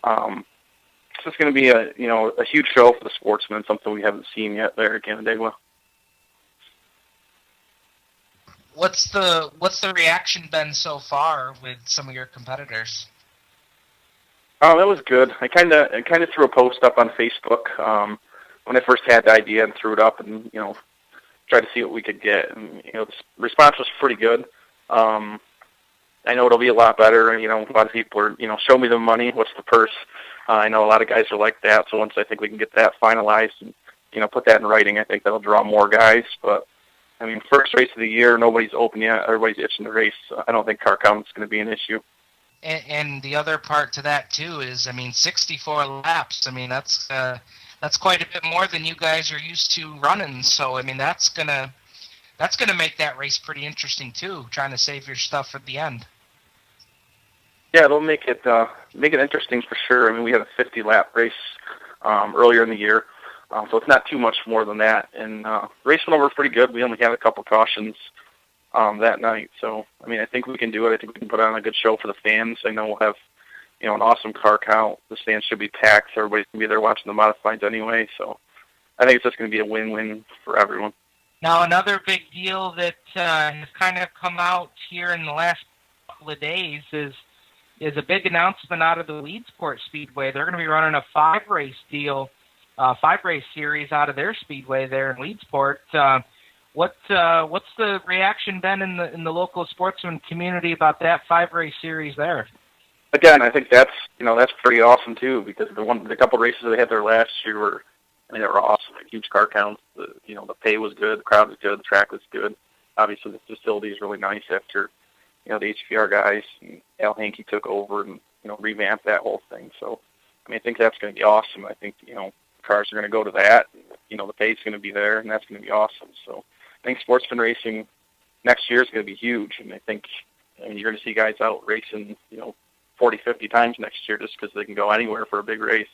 It's just going to be a huge show for the sportsmen, something we haven't seen yet there at Canandaigua. What's the reaction been so far with some of your competitors? Oh, that was good. I kind of threw a post up on Facebook when I first had the idea and threw it up and tried to see what we could get. And the response was pretty good. I know it'll be a lot better. A lot of people are show me the money. What's the purse? I know a lot of guys are like that. So once I think we can get that finalized and put that in writing, I think that'll draw more guys. But first race of the year, nobody's open yet. Everybody's itching to race. I don't think car count's going to be an issue. And the other part to that too is, 64 laps. That's quite a bit more than you guys are used to running. So that's gonna that's going to make that race pretty interesting too, trying to save your stuff for the end. Yeah, it'll make it interesting for sure. I mean, we had a 50-lap race earlier in the year, so it's not too much more than that. And the race went over pretty good. We only had a couple cautions that night, so I mean, I think we can do it. I think we can put on a good show for the fans. I know we'll have an awesome car count. The stands should be packed. So everybody's gonna be there watching the modifieds anyway. So I think it's just gonna be a win-win for everyone. Now, another big deal that has kind of come out here in the last couple of days is a big announcement out of the Weedsport Speedway. They're going to be running a 5-race deal, 5-race series out of their speedway there in Weedsport. What's the reaction been in the local sportsman community about that 5-race series there? Again, I think that's pretty awesome too, because the couple races they had there last year were they were awesome. Like, huge car counts. The pay was good, the crowd was good, the track was good. Obviously, the facility is really nice after the HVR guys and Al Hankey took over and revamped that whole thing. So I mean, I think that's going to be awesome. I think cars are going to go to that. The pay's going to be there, and that's going to be awesome. So I think sportsman racing next year is going to be huge, and I think you're going to see guys out racing 40, 50 times next year just because they can go anywhere for a big race.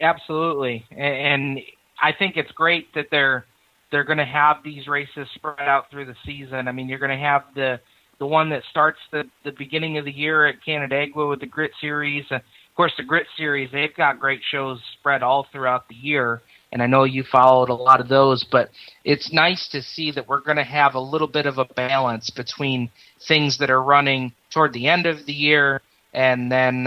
Absolutely, and I think it's great that they're going to have these races spread out through the season. I mean, you're going to have the one that starts the beginning of the year at Canandaigua with the Grit Series. Of course, the Grit Series, they've got great shows spread all throughout the year, and I know you followed a lot of those, but it's nice to see that we're going to have a little bit of a balance between things that are running toward the end of the year and then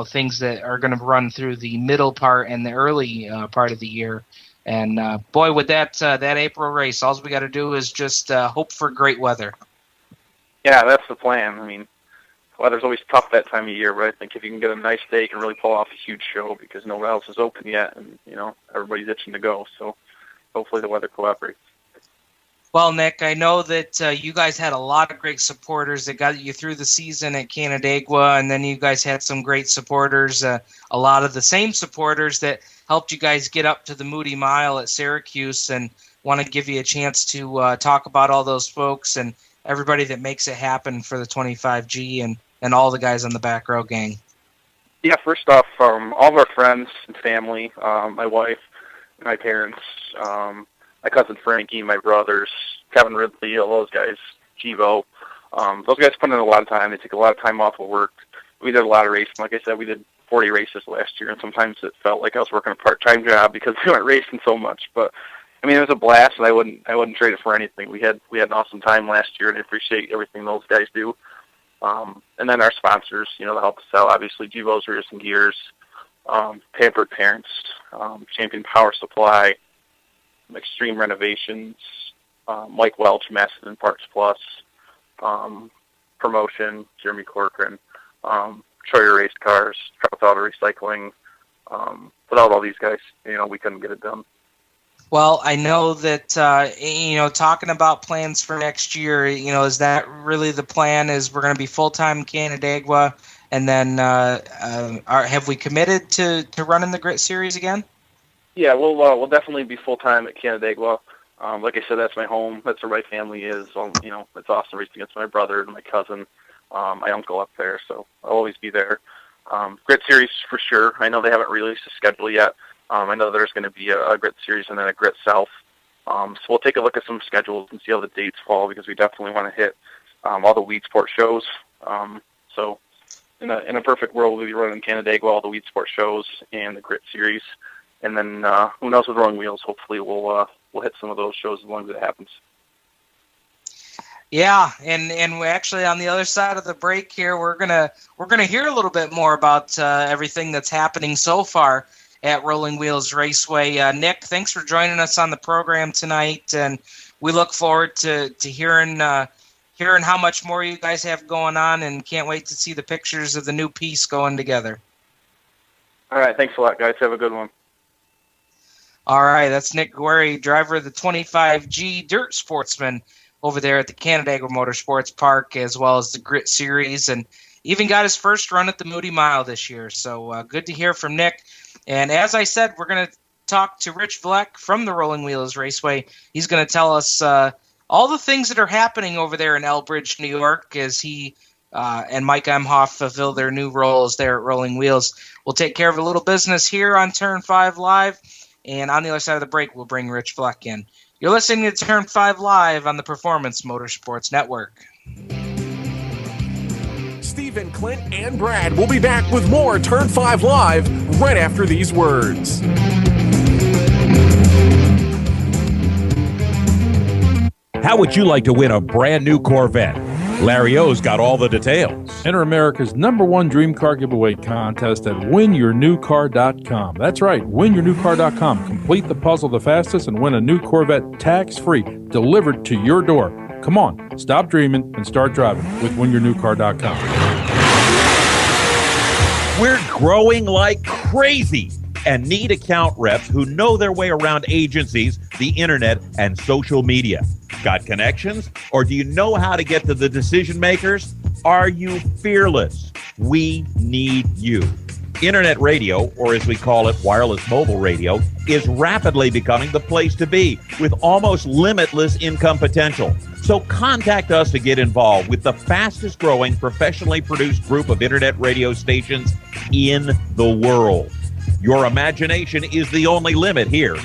things that are going to run through the middle part and the early part of the year. And boy, with that April race, all we got to do is just hope for great weather. Yeah, that's the plan. I mean, weather's always tough that time of year, but I think if you can get a nice day, you can really pull off a huge show because no one else is open yet, and everybody's itching to go. So hopefully the weather cooperates. Well, Nick, I know that you guys had a lot of great supporters that got you through the season at Canandaigua, and then you guys had some great supporters, a lot of the same supporters that helped you guys get up to the Moody Mile at Syracuse, and want to give you a chance to talk about all those folks and everybody that makes it happen for the 25G and all the guys on the back row gang. Yeah, first off, all of our friends and family, my wife, my parents, my cousin Frankie, my brothers, Kevin Ridley, all those guys, Jivo. Those guys put in a lot of time. They take a lot of time off of work. We did a lot of racing. Like I said, we did 40 races last year, and sometimes it felt like I was working a part-time job because we weren't racing so much. But I mean, it was a blast, and I wouldn't trade it for anything. We had an awesome time last year, and I appreciate everything those guys do. And then our sponsors, that help us out. Obviously, Jivo's Rears and Gears, Pampered Parents, Champion Power Supply, Extreme Renovations, Mike Welch, Macedon Parts Plus, Promotion, Jeremy Corcoran, Troyer Race Cars, Trout Auto Recycling. Without all these guys, we couldn't get it done. Well, I know that, talking about plans for next year, is that really the plan? Is we're going to be full-time Canandaigua, and then have we committed to running the Grit Series again? Yeah, we'll definitely be full-time at Canandaigua. Like I said, that's my home. That's where my family is. It's awesome racing against my brother and my cousin, my uncle up there, so I'll always be there. Grit Series for sure. I know they haven't released a schedule yet. I know there's going to be a Grit Series and then a Grit South. So we'll take a look at some schedules and see how the dates fall because we definitely want to hit all the Weedsport shows. So in a perfect world, we'll be running Canandaigua, all the Weedsport shows, and the Grit Series. And then who knows with Rolling Wheels? Hopefully we'll hit some of those shows as long as it happens. Yeah, and we're actually on the other side of the break here. We're gonna hear a little bit more about everything that's happening so far at Rolling Wheels Raceway. Nick, thanks for joining us on the program tonight, and we look forward to hearing how much more you guys have going on, and can't wait to see the pictures of the new piece going together. All right, thanks a lot, guys. Have a good one. All right, that's Nick Guerri, driver of the 25G Dirt Sportsman over there at the Canandaigua Motorsports Park, as well as the Grit Series, and even got his first run at the Moody Mile this year. So good to hear from Nick. And as I said, we're going to talk to Rich Vleck from the Rolling Wheels Raceway. He's going to tell us all the things that are happening over there in Elbridge, New York, as he and Mike Emhoff fulfill their new roles there at Rolling Wheels. We'll take care of a little business here on Turn 5 Live, and on the other side of the break, we'll bring Rich Fleck in. You're listening to Turn 5 Live on the Performance Motorsports Network. Stephen, Clint, and Brad will be back with more Turn 5 Live right after these words. How would you like to win a brand new Corvette? Larry O's got all the details. Enter America's #1 dream car giveaway contest at winyournewcar.com. That's right, winyournewcar.com. Complete the puzzle the fastest and win a new Corvette tax-free delivered to your door. Come on, stop dreaming and start driving with winyournewcar.com. We're growing like crazy and need account reps who know their way around agencies, the internet, and social media. Got connections? Or do you know how to get to the decision makers? Are you fearless? We need you. Internet radio, or as we call it, wireless mobile radio, is rapidly becoming the place to be with almost limitless income potential. So contact us to get involved with the fastest growing professionally produced group of internet radio stations in the world. Your imagination is the only limit here.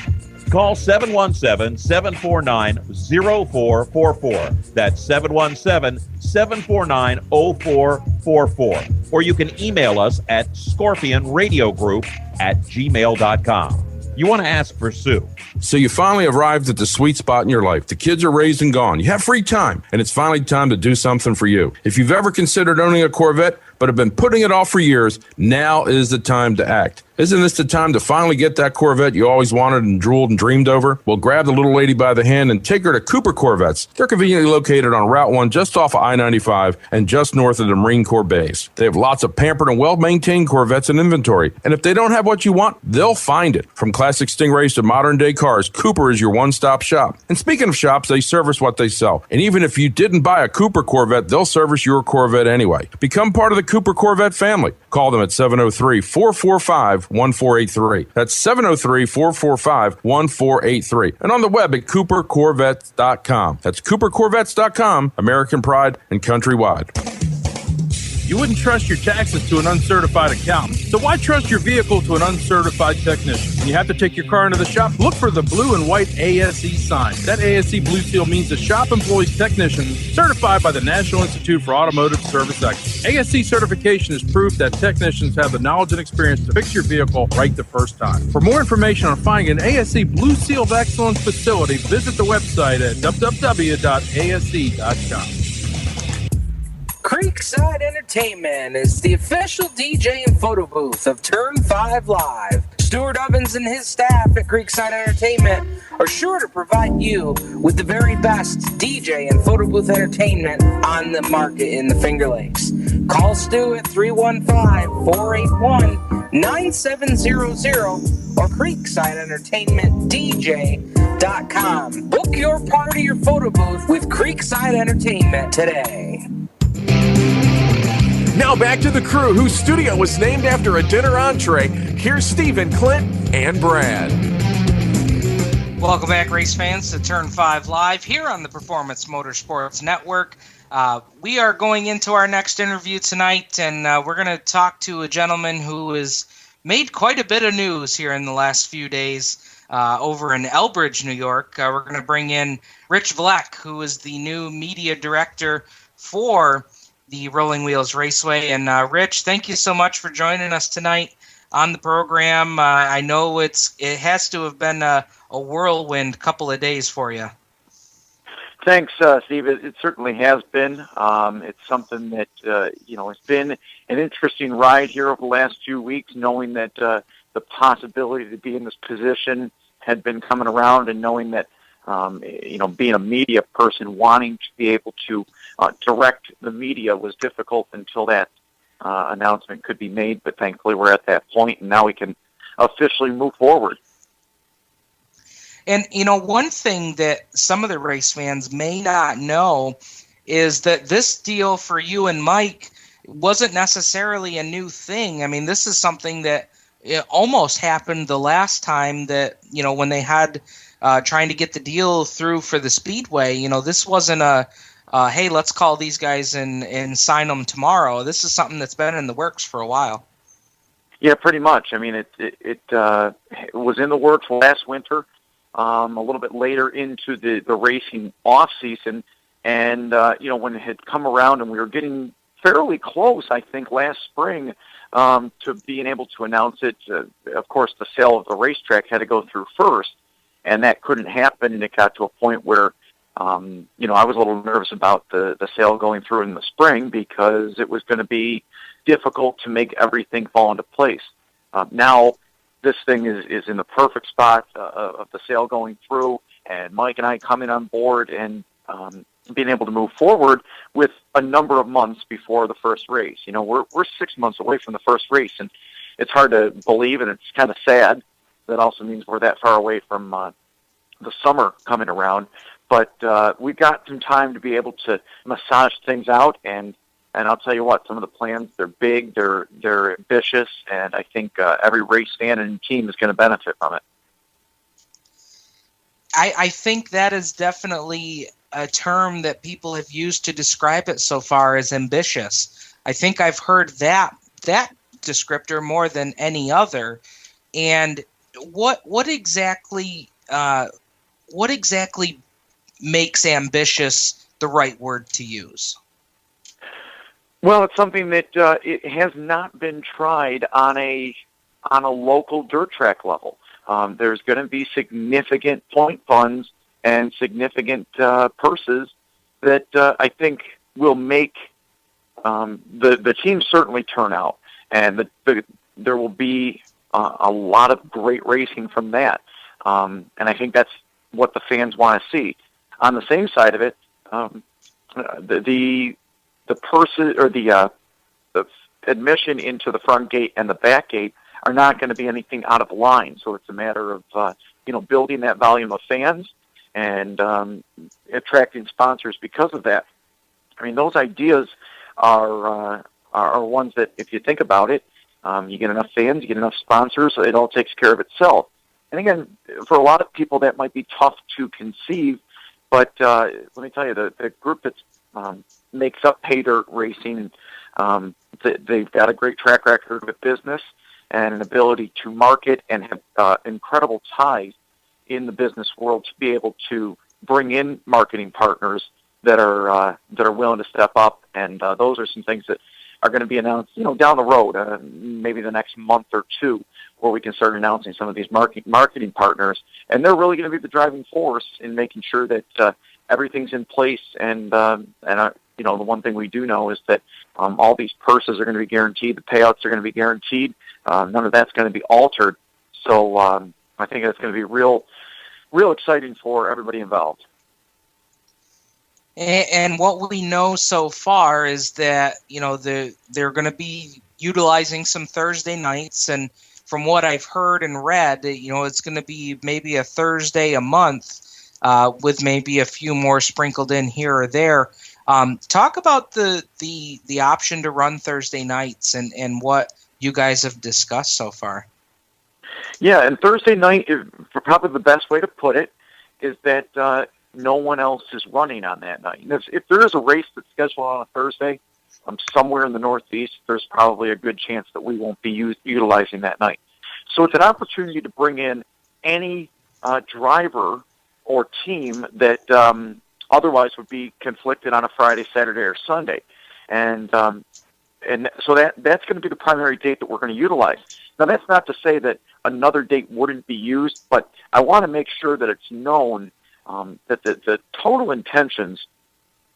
Call 717-749-0444. That's 717-749-0444. Or you can email us at scorpionradiogroup@gmail.com. You want to ask for Sue. So you finally arrived at the sweet spot in your life. The kids are raised and gone. You have free time, and it's finally time to do something for you. If you've ever considered owning a Corvette, but have been putting it off for years, now is the time to act. Isn't this the time to finally get that Corvette you always wanted and drooled and dreamed over? Well, grab the little lady by the hand and take her to Cooper Corvettes. They're conveniently located on Route 1 just off of I-95 and just north of the Marine Corps base. They have lots of pampered and well-maintained Corvettes in inventory. And if they don't have what you want, they'll find it. From classic Stingrays to modern-day cars, Cooper is your one-stop shop. And speaking of shops, they service what they sell. And even if you didn't buy a Cooper Corvette, they'll service your Corvette anyway. Become part of the Cooper Corvette family. Call them at 703-445-1483. That's 703-445-1483. And on the web at coopercorvettes.com. That's coopercorvettes.com, American pride and countrywide. You wouldn't trust your taxes to an uncertified accountant. So why trust your vehicle to an uncertified technician? When you have to take your car into the shop, look for the blue and white ASE sign. That ASE blue seal means the shop employs technicians certified by the National Institute for Automotive Service Excellence. ASE certification is proof that technicians have the knowledge and experience to fix your vehicle right the first time. For more information on finding an ASE Blue Seal of Excellence facility, visit the website at www.ase.com. Creekside Entertainment is the official DJ and photo booth of Turn 5 Live. Stuart Ovens and his staff at Creekside Entertainment are sure to provide you with the very best DJ and photo booth entertainment on the market in the Finger Lakes. Call Stu at 315-481-9700 or CreeksideEntertainmentDJ.com. Book your party or photo booth with Creekside Entertainment today. Now back to the crew whose studio was named after a dinner entree. Here's Stephen, Clint, and Brad. Welcome back, race fans, to Turn 5 Live here on the Performance Motorsports Network. We are going into our next interview tonight, and we're going to talk to a gentleman who has made quite a bit of news here in the last few days over in Elbridge, New York. We're going to bring in Rich Fleck, who is the new media director for the Rolling Wheels Raceway. And Rich, thank you so much for joining us tonight on the program. I know it has to have been a whirlwind couple of days for you. Thanks, Steve. It certainly has been. It's something that, it's been an interesting ride here over the last few weeks, knowing that the possibility to be in this position had been coming around, and knowing that, being a media person, wanting to be able to direct the media was difficult until that announcement could be made. But thankfully we're at that point, and now we can officially move forward. And, one thing that some of the race fans may not know is that this deal for you and Mike wasn't necessarily a new thing. I mean, this is something that it almost happened the last time that, when they had trying to get the deal through for the Speedway. You know, this wasn't a hey, let's call these guys and sign them tomorrow. This is something that's been in the works for a while. Yeah, pretty much. I mean, it was in the works last winter, a little bit later into the racing off season, and you know, when it had come around and we were getting fairly close, I think last spring, to being able to announce it. Of course, the sale of the racetrack had to go through first, and that couldn't happen. And it got to a point where, you know, I was a little nervous about the sale going through in the spring because it was going to be difficult to make everything fall into place. Now, this thing is in the perfect spot of the sale going through, and Mike and I coming on board and being able to move forward with a number of months before the first race. You know, we're 6 months away from the first race, and it's hard to believe, and it's kind of sad. That also means we're that far away from the summer coming around. But we've got some time to be able to massage things out, and I'll tell you what, some of the plans, they're big, they're ambitious, and I think every race fan and team is going to benefit from it. I think that is definitely a term that people have used to describe it so far as ambitious. I think I've heard that descriptor more than any other. And what exactly makes ambitious the right word to use? Well, it's something that it has not been tried on a local dirt track level. There's going to be significant point funds and significant purses that I think will make the teams certainly turn out, and there will be a lot of great racing from that. And I think that's what the fans want to see. On the same side of it, the purses or the admission into the front gate and the back gate are not going to be anything out of line. So it's a matter of building that volume of fans and attracting sponsors because of that. I mean, those ideas are ones that, if you think about it, you get enough fans, you get enough sponsors, it all takes care of itself. And again, for a lot of people, that might be tough to conceive. But let me tell you, the group that makes up pay dirt racing, they've got a great track record with business and an ability to market and have incredible ties in the business world to be able to bring in marketing partners that are willing to step up. And those are some things that are going to be announced, down the road, maybe the next month or two, where we can start announcing some of these marketing partners. And they're really going to be the driving force in making sure that everything's in place. And the one thing we do know is that all these purses are going to be guaranteed. The payouts are going to be guaranteed. None of that's going to be altered. So I think it's going to be real exciting for everybody involved. And what we know so far is that, they're going to be utilizing some Thursday nights. And from what I've heard and read, it's going to be maybe a Thursday a month with maybe a few more sprinkled in here or there. Talk about the option to run Thursday nights and what you guys have discussed so far. Yeah, and Thursday night, probably the best way to put it, is that no one else is running on that night. And if there is a race that's scheduled on a Thursday, somewhere in the Northeast, there's probably a good chance that we won't be utilizing that night. So it's an opportunity to bring in any driver or team that otherwise would be conflicted on a Friday, Saturday, or Sunday. And so that's going to be the primary date that we're going to utilize. Now, that's not to say that another date wouldn't be used, but I want to make sure that it's known that the total intentions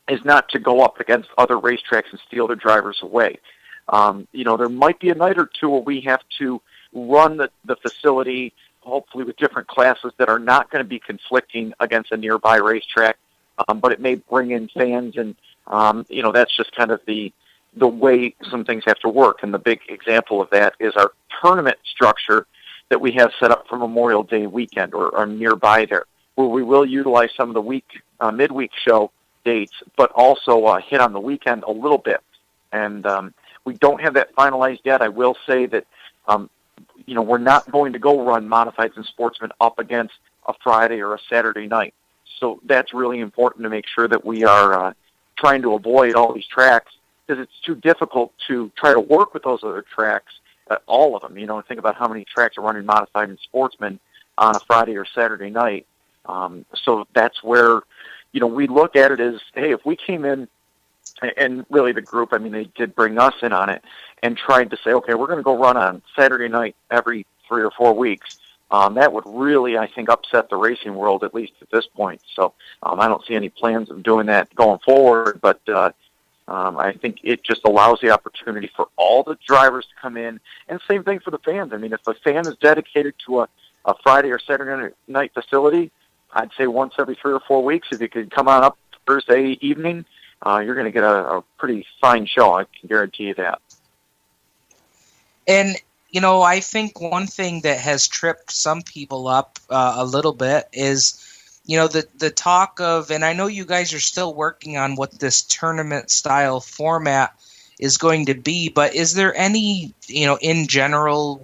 is not to go up against other racetracks and steal their drivers away. There might be a night or two where we have to run the facility, hopefully with different classes that are not going to be conflicting against a nearby racetrack, but it may bring in fans, and that's just kind of the way some things have to work. And the big example of that is our tournament structure that we have set up for Memorial Day weekend or nearby there, where we will utilize some of the midweek show dates, but also hit on the weekend a little bit. And we don't have that finalized yet. I will say that, we're not going to go run Modifieds and Sportsmen up against a Friday or a Saturday night. So that's really important to make sure that we are trying to avoid all these tracks, because it's too difficult to try to work with those other tracks, all of them. Think about how many tracks are running modified and sportsman on a Friday or Saturday night. So that's where, we look at it as, hey, if we came in, and really the group, they did bring us in on it, and tried to say, okay, we're going to go run on Saturday night every 3 or 4 weeks. That would really, I think, upset the racing world, at least at this point. So I don't see any plans of doing that going forward, but I think it just allows the opportunity for all the drivers to come in, and same thing for the fans. If a fan is dedicated to a Friday or Saturday night facility, I'd say once every 3 or 4 weeks, if you could come on up Thursday evening, you're going to get a pretty fine show. I can guarantee you that. And, I think one thing that has tripped some people up a little bit is, the talk of, and I know you guys are still working on what this tournament-style format is going to be, but is there any, in general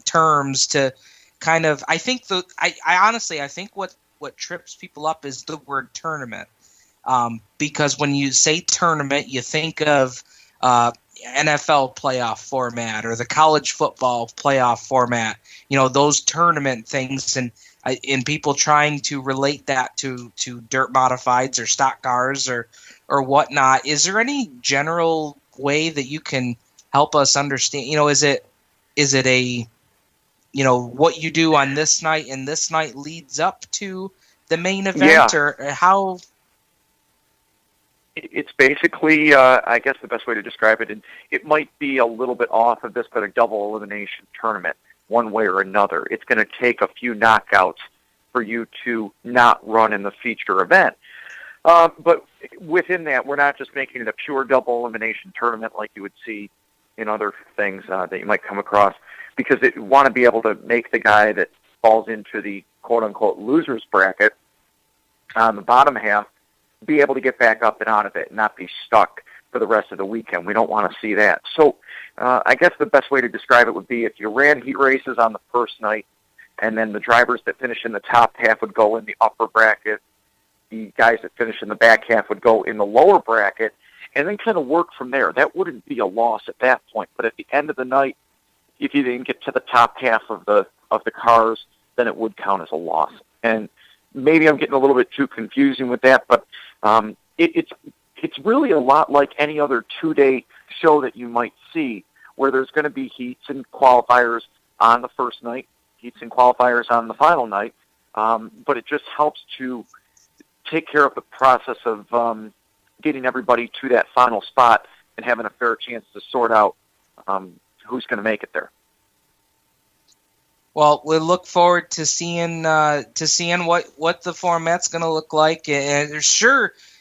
terms to kind of, I think I honestly, I think what trips people up is the word tournament. Because when you say tournament, you think of NFL playoff format or the college football playoff format, those tournament things, and people trying to relate that to dirt modifieds or stock cars or whatnot. Is there any general way that you can help us understand? Is it a what you do on this night and this night leads up to the main event, or how? It's basically, I guess the best way to describe it, and it might be a little bit off of this, but a double elimination tournament, one way or another. It's going to take a few knockouts for you to not run in the feature event. But within that, we're not just making it a pure double elimination tournament like you would see in other things that you might come across, because you want to be able to make the guy that falls into the quote-unquote loser's bracket on the bottom half be able to get back up and out of it and not be stuck for the rest of the weekend. We don't want to see that. So I guess the best way to describe it would be if you ran heat races on the first night, and then the drivers that finish in the top half would go in the upper bracket, the guys that finish in the back half would go in the lower bracket, and then kind of work from there. That wouldn't be a loss at that point. But at the end of the night, if you didn't get to the top half of the cars, then it would count as a loss. And maybe I'm getting a little bit too confusing with that, but it's really a lot like any other 2-day show that you might see, where there's going to be heats and qualifiers on the first night, heats and qualifiers on the final night, but it just helps to take care of the process of getting everybody to that final spot and having a fair chance to sort out who's going to make it there. Well, we look forward to seeing what the format's going to look like, and it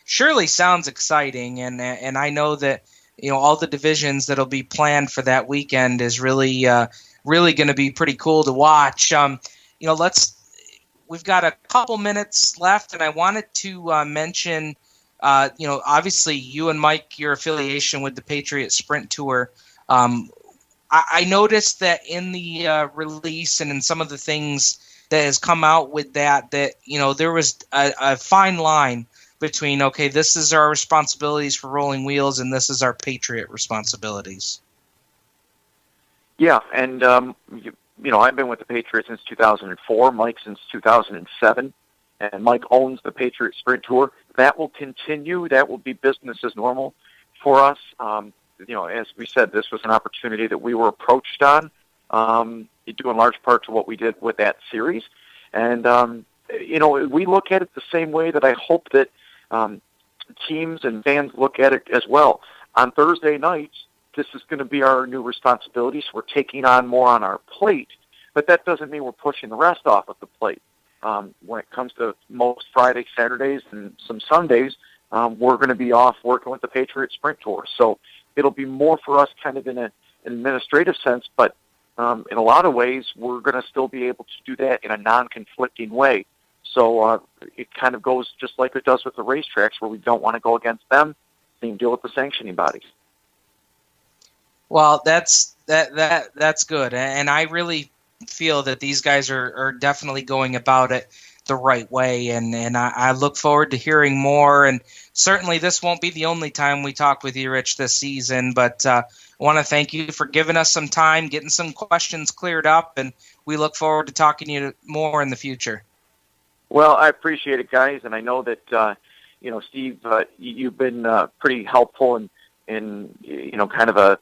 surely sounds exciting. And I know that all the divisions that'll be planned for that weekend is really going to be pretty cool to watch. We've got a couple minutes left, and I wanted to mention, obviously you and Mike, your affiliation with the Patriot Sprint Tour. I noticed that in the release and in some of the things that has come out with that there was a fine line between, okay, this is our responsibilities for Rolling Wheels and this is our Patriot responsibilities. Yeah, and I've been with the Patriot since 2004, Mike since 2007, and Mike owns the Patriot Sprint Tour. That will continue. That will be business as normal for us. As we said, this was an opportunity that we were approached on, due in large part to what we did with that series. And, we look at it the same way that I hope that teams and fans look at it as well. On Thursday nights, this is going to be our new responsibility, so we're taking on more on our plate, but that doesn't mean we're pushing the rest off of the plate. When it comes to most Fridays, Saturdays, and some Sundays, we're going to be off working with the Patriot Sprint Tour. So it'll be more for us kind of in an administrative sense, but in a lot of ways, we're going to still be able to do that in a non-conflicting way. So it kind of goes just like it does with the racetracks, where we don't want to go against them. Same deal with the sanctioning bodies. Well, that's good, and I really feel that these guys are definitely going about it the right way. And I look forward to hearing more. And certainly this won't be the only time we talk with you, Rich, this season. But I want to thank you for giving us some time, getting some questions cleared up, and we look forward to talking to you more in the future. Well, I appreciate it, guys, and I know that Steve, you've been pretty helpful in kind of a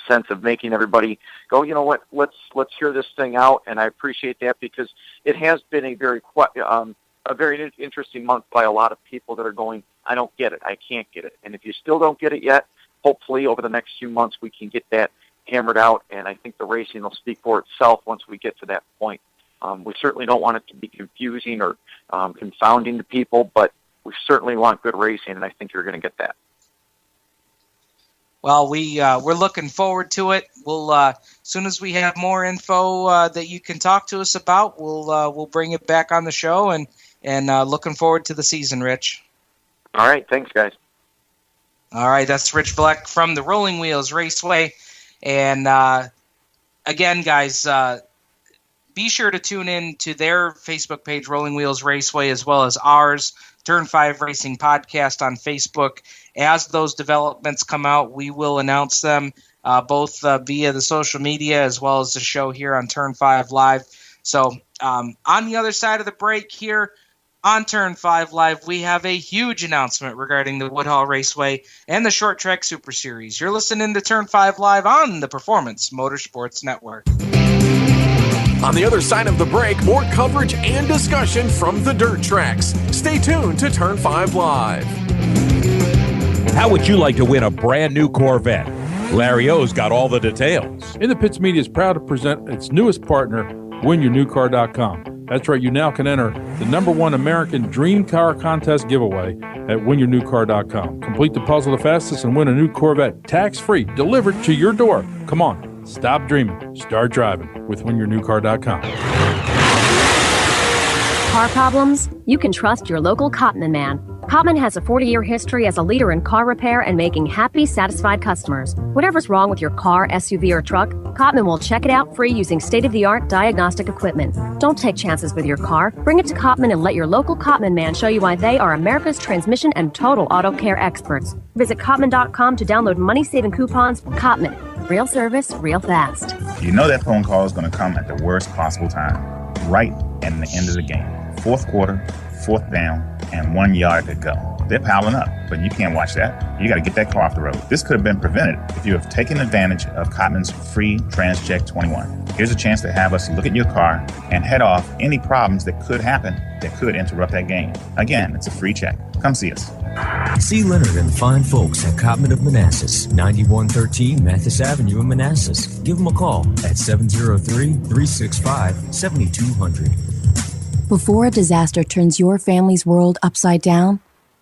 sense of making everybody go, you know what, let's hear this thing out, and I appreciate that because it has been a very interesting month by a lot of people that are going, I don't get it, I can't get it, and if you still don't get it yet, hopefully over the next few months we can get that hammered out, and I think the racing will speak for itself once we get to that point. We certainly don't want it to be confusing or confounding to people, but we certainly want good racing, and I think you're going to get that. Well, we're looking forward to it. We'll as soon as we have more info that you can talk to us about, we'll bring it back on the show, and looking forward to the season, Rich. All right, thanks, guys. All right, that's Rich Bleck from the Rolling Wheels Raceway, and again, guys. Be sure to tune in to their Facebook page, Rolling Wheels Raceway, as well as ours, Turn 5 Racing Podcast on Facebook. As those developments come out, we will announce them both via the social media as well as the show here on Turn 5 Live. So on the other side of the break here on Turn 5 Live, we have a huge announcement regarding the Woodhall Raceway and the Short Track Super Series. You're listening to Turn 5 Live on the Performance Motorsports Network. On the other side of the break, more coverage and discussion from the dirt tracks. Stay tuned to Turn 5 Live. How would you like to win a brand new Corvette? Larry O's got all the details. In the Pits Media is proud to present its newest partner, WinYourNewCar.com. That's right, you now can enter the #1 American Dream Car Contest giveaway at WinYourNewCar.com. Complete the puzzle the fastest and win a new Corvette tax-free, delivered to your door. Come on. Stop dreaming. Start driving with WinYourNewCar.com. Car problems? You can trust your local Cotman man. Cotman has a 40-year history as a leader in car repair and making happy, satisfied customers. Whatever's wrong with your car, SUV, or truck, Cotman will check it out free using state-of-the-art diagnostic equipment. Don't take chances with your car. Bring it to Cotman and let your local Cotman man show you why they are America's transmission and total auto care experts. Visit Cotman.com to download money-saving coupons. Cotman. Real service, real fast. You know that phone call is going to come at the worst possible time, right at the end of the game. Fourth quarter, fourth down, and 1 yard to go. They're piling up, but you can't watch that. You got to get that car off the road. This could have been prevented if you have taken advantage of Cotman's free TransCheck 21. Here's a chance to have us look at your car and head off any problems that could happen that could interrupt that game. Again, it's a free check. Come see us. See Leonard and the fine folks at Cotman of Manassas, 9113 Mathis Avenue in Manassas. Give them a call at 703-365-7200. Before a disaster turns your family's world upside down,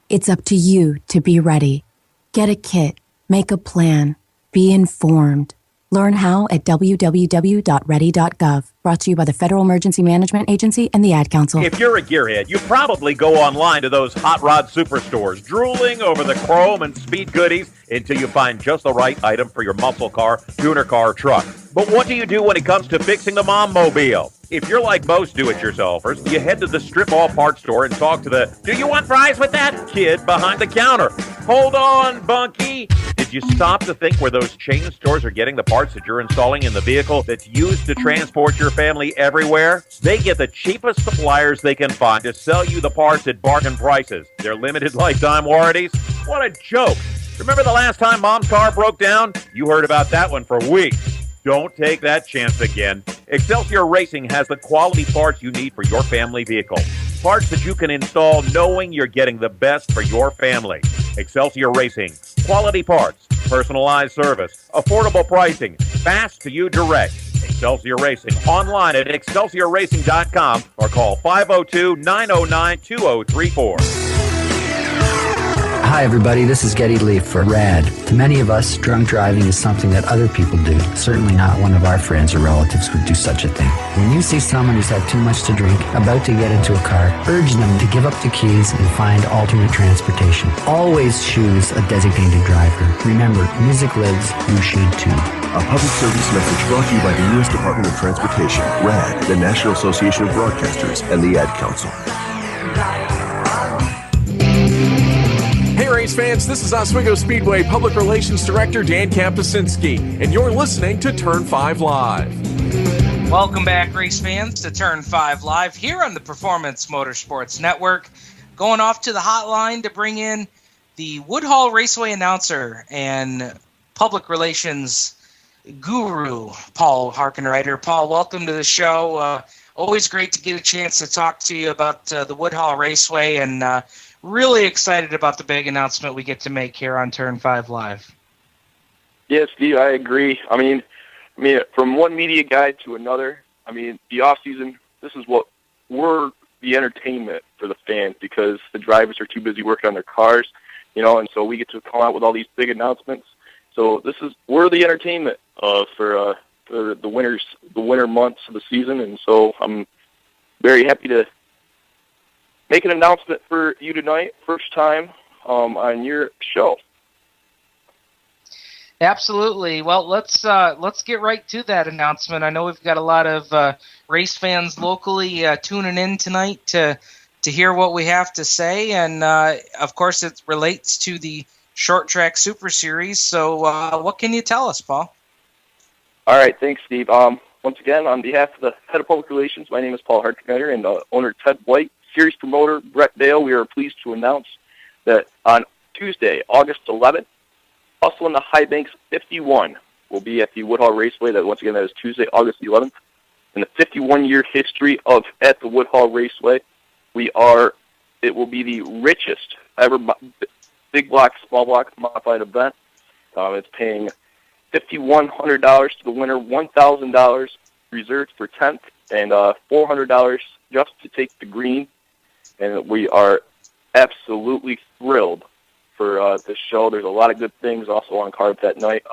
it's up to you to be ready. Get a kit, make a plan, be informed. Learn how at www.ready.gov. Brought to you by the Federal Emergency Management Agency and the Ad Council. If you're a gearhead, you probably go online to those hot rod superstores, drooling over the chrome and speed goodies until you find just the right item for your muscle car, tuner car, or truck. But what do you do when it comes to fixing the mom mobile? If you're like most do-it-yourselfers, you head to the strip mall parts store and talk to the, "Do you want fries with that?" kid behind the counter. Hold on, Bunky. Did you stop to think where those chain stores are getting the parts that you're installing in the vehicle that's used to transport your family everywhere? They get the cheapest suppliers they can find to sell you the parts at bargain prices. Their limited lifetime warranties? What a joke. Remember the last time Mom's car broke down? You heard about that one for weeks. Don't take that chance again. Excelsior Racing has the quality parts you need for your family vehicle. Parts that you can install knowing you're getting the best for your family. Excelsior Racing. Quality parts, personalized service, affordable pricing, fast to you direct. Excelsior Racing. Online at excelsiorracing.com or call 502-909-2034. Hi, everybody. This is Getty Leaf for RAD. To many of us, drunk driving is something that other people do. Certainly not one of our friends or relatives would do such a thing. When you see someone who's had too much to drink, about to get into a car, urge them to give up the keys and find alternate transportation. Always choose a designated driver. Remember, music lives, you should too. A public service message brought to you by the U.S. Department of Transportation, RAD, the National Association of Broadcasters, and the Ad Council. Hey race fans, this is Oswego Speedway Public Relations Director Dan Kapusinski, and you're listening to Turn 5 Live. Welcome back, race fans, to Turn 5 Live here on the Performance Motorsports Network. Going off to the hotline to bring in the Woodhall Raceway announcer and public relations guru, Paul Harkenreiter. Paul, welcome to the show. Always great to get a chance to talk to you about the Woodhall Raceway, and really excited about the big announcement we get to make here on Turn 5 Live. Yeah, Steve, I agree. I mean, from one media guide to another, the off season, this is what we're the entertainment for the fans because the drivers are too busy working on their cars, and so we get to come out with all these big announcements. So we're the entertainment for the winter months of the season, and so I'm very happy to make an announcement for you tonight, first time on your show. Absolutely. Well, let's get right to that announcement. I know we've got a lot of race fans locally tuning in tonight to hear what we have to say, and of course it relates to the Short Track Super Series. So what can you tell us, Paul? All right, thanks, Steve. Once again, on behalf of the head of public relations, my name is Paul Harkenreiter, and owner Ted White, series promoter Brett Dale, we are pleased to announce that on Tuesday, August 11th, Hustle in the High Banks 51 will be at the Woodhall Raceway. That is Tuesday, August 11th. In the 51-year history at the Woodhall Raceway, it will be the richest ever big block, small block modified event. It's paying $5,100 to the winner, $1,000 reserved for 10th, and $400 just to take the green. And we are absolutely thrilled for this show. There's a lot of good things also on card that night.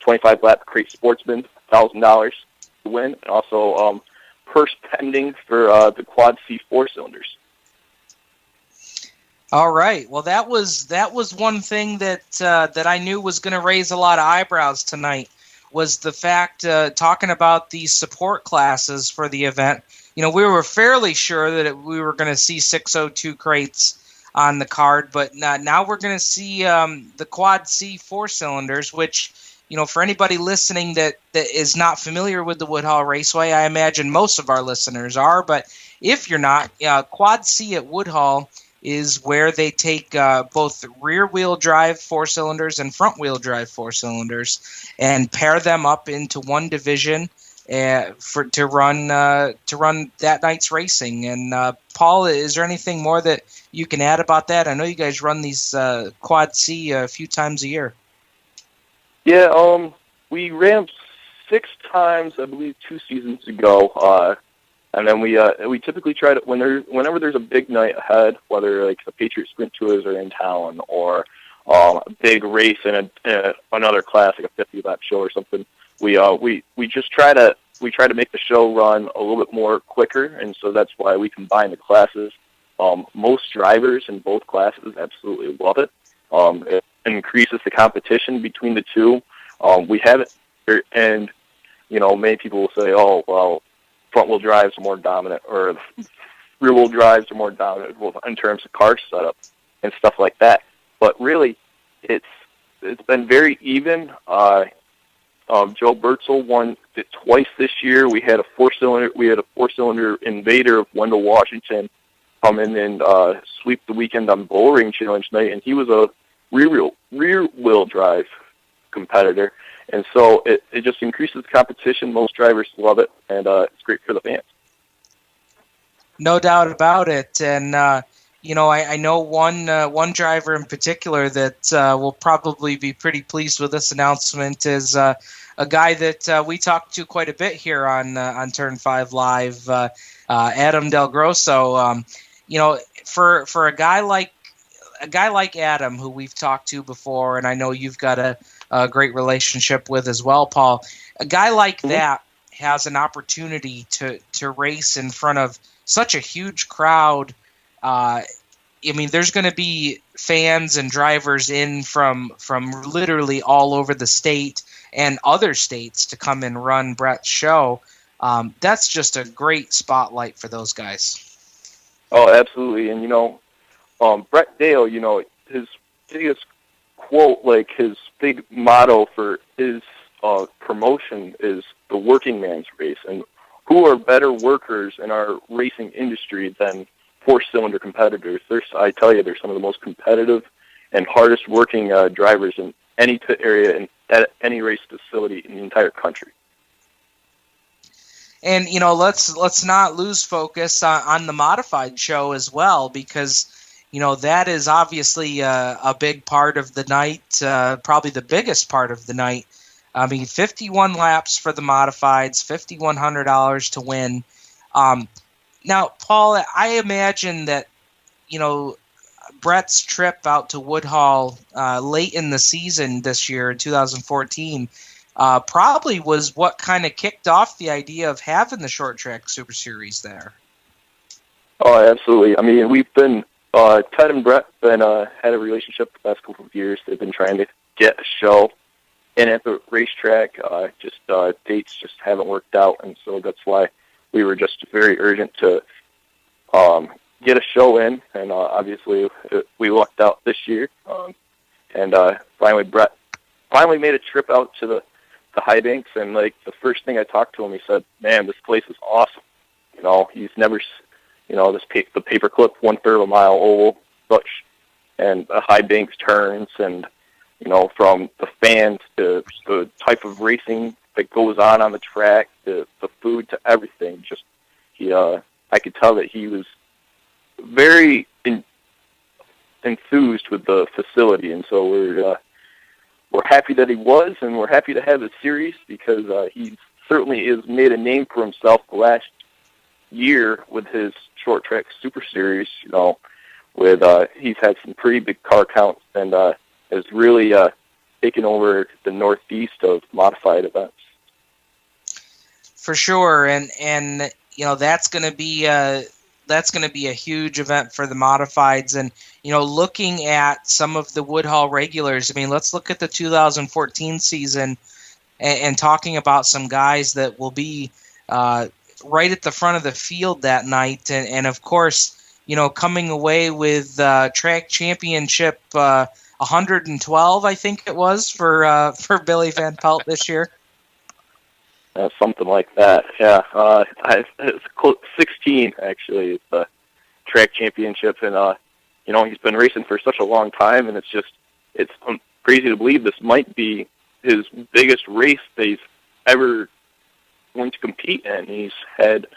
25-lap Crate Sportsman, $1,000 to win, and also purse pending for the Quad C 4-cylinders. All right. Well, that was one thing that I knew was going to raise a lot of eyebrows tonight, was the fact talking about the support classes for the event. We were fairly sure that we were going to see 602 crates on the card, but now we're going to see the Quad C 4-cylinders, which, for anybody listening that is not familiar with the Woodhall Raceway, I imagine most of our listeners are, but if you're not, Quad C at Woodhall is where they take both rear-wheel drive 4-cylinders and front-wheel drive 4-cylinders and pair them up into one division to run that night's racing. And Paul, is there anything more that you can add about that? I know you guys run these Quad C a few times a year. Yeah, we ran 6 times, I believe, 2 seasons ago. And then we typically try to whenever there's a big night ahead, whether like the Patriot Sprint Tours are in town or a big race in another class like a 50-lap show or something, we just try to make the show run a little bit more quicker, and so that's why we combine the classes. Most drivers in both classes absolutely love it. It increases the competition between the two. We have it, and many people will say, "Oh, well, front-wheel drives are more dominant, or rear-wheel drives are more dominant in terms of car setup and stuff like that." But really, it's been very even. Joe Bertzel won it twice this year. We had a 4-cylinder Invader of Wendell Washington come in and sweep the weekend on Bullring Challenge night, and he was a rear-wheel drive competitor. And so it just increases competition. Most drivers love it, and it's great for the fans. No doubt about it. And I know one driver in particular that will probably be pretty pleased with this announcement is a guy that we talked to quite a bit here on Turn 5 Live, Adam Del Grosso. For a guy like a guy like Adam, who we've talked to before, and I know you've got a great relationship with as well, Paul, a guy like that has an opportunity to race in front of such a huge crowd. I mean, there's going to be fans and drivers in from literally all over the state and other states to come and run Brett's show. That's just a great spotlight for those guys. Oh, absolutely. And, Brett Dale, his biggest quote, like his big motto for his promotion is the working man's race. And who are better workers in our racing industry than four-cylinder competitors? I tell you, they're some of the most competitive and hardest working drivers in any pit area and at any race facility in the entire country. And let's not lose focus on the modified show as well, because that is obviously a big part of the night, probably the biggest part of the night. I mean, 51 laps for the modifieds, $5,100 to win. Now, Paul, I imagine that Brett's trip out to Woodhall late in the season this year in 2014 probably was what kind of kicked off the idea of having the short track Super Series there. Oh, absolutely. I mean, we've been Ted and Brett had a relationship the past couple of years. They've been trying to get a show in at the racetrack. Dates just haven't worked out, and so that's why we were just very urgent to get a show in. And obviously, we lucked out this year. Finally, Brett made a trip out to the High Banks, and like the first thing I talked to him, he said, "Man, this place is awesome." He's never, the paperclip 1/3 of a mile oval butch, and the High Banks turns, and from the fans to the type of racing that goes on the track, to the food, to everything. Just I could tell that he was very enthused with the facility, and so we're happy that he was, and we're happy to have the series because he certainly has made a name for himself the last year with his short track Super Series. He's had some pretty big car counts and has really taken over the northeast of modified events. For sure, and that's going to be a huge event for the modifieds. And looking at some of the Woodhall regulars, I mean, let's look at the 2014 season and talking about some guys that will be right at the front of the field that night, and of course, coming away with track championship 112, I think it was for Billy Van Pelt this year. Something like that, yeah. It's 16 actually. It's the track championship, and he's been racing for such a long time, and it's crazy to believe this might be his biggest race that he's ever going to compete in. He's had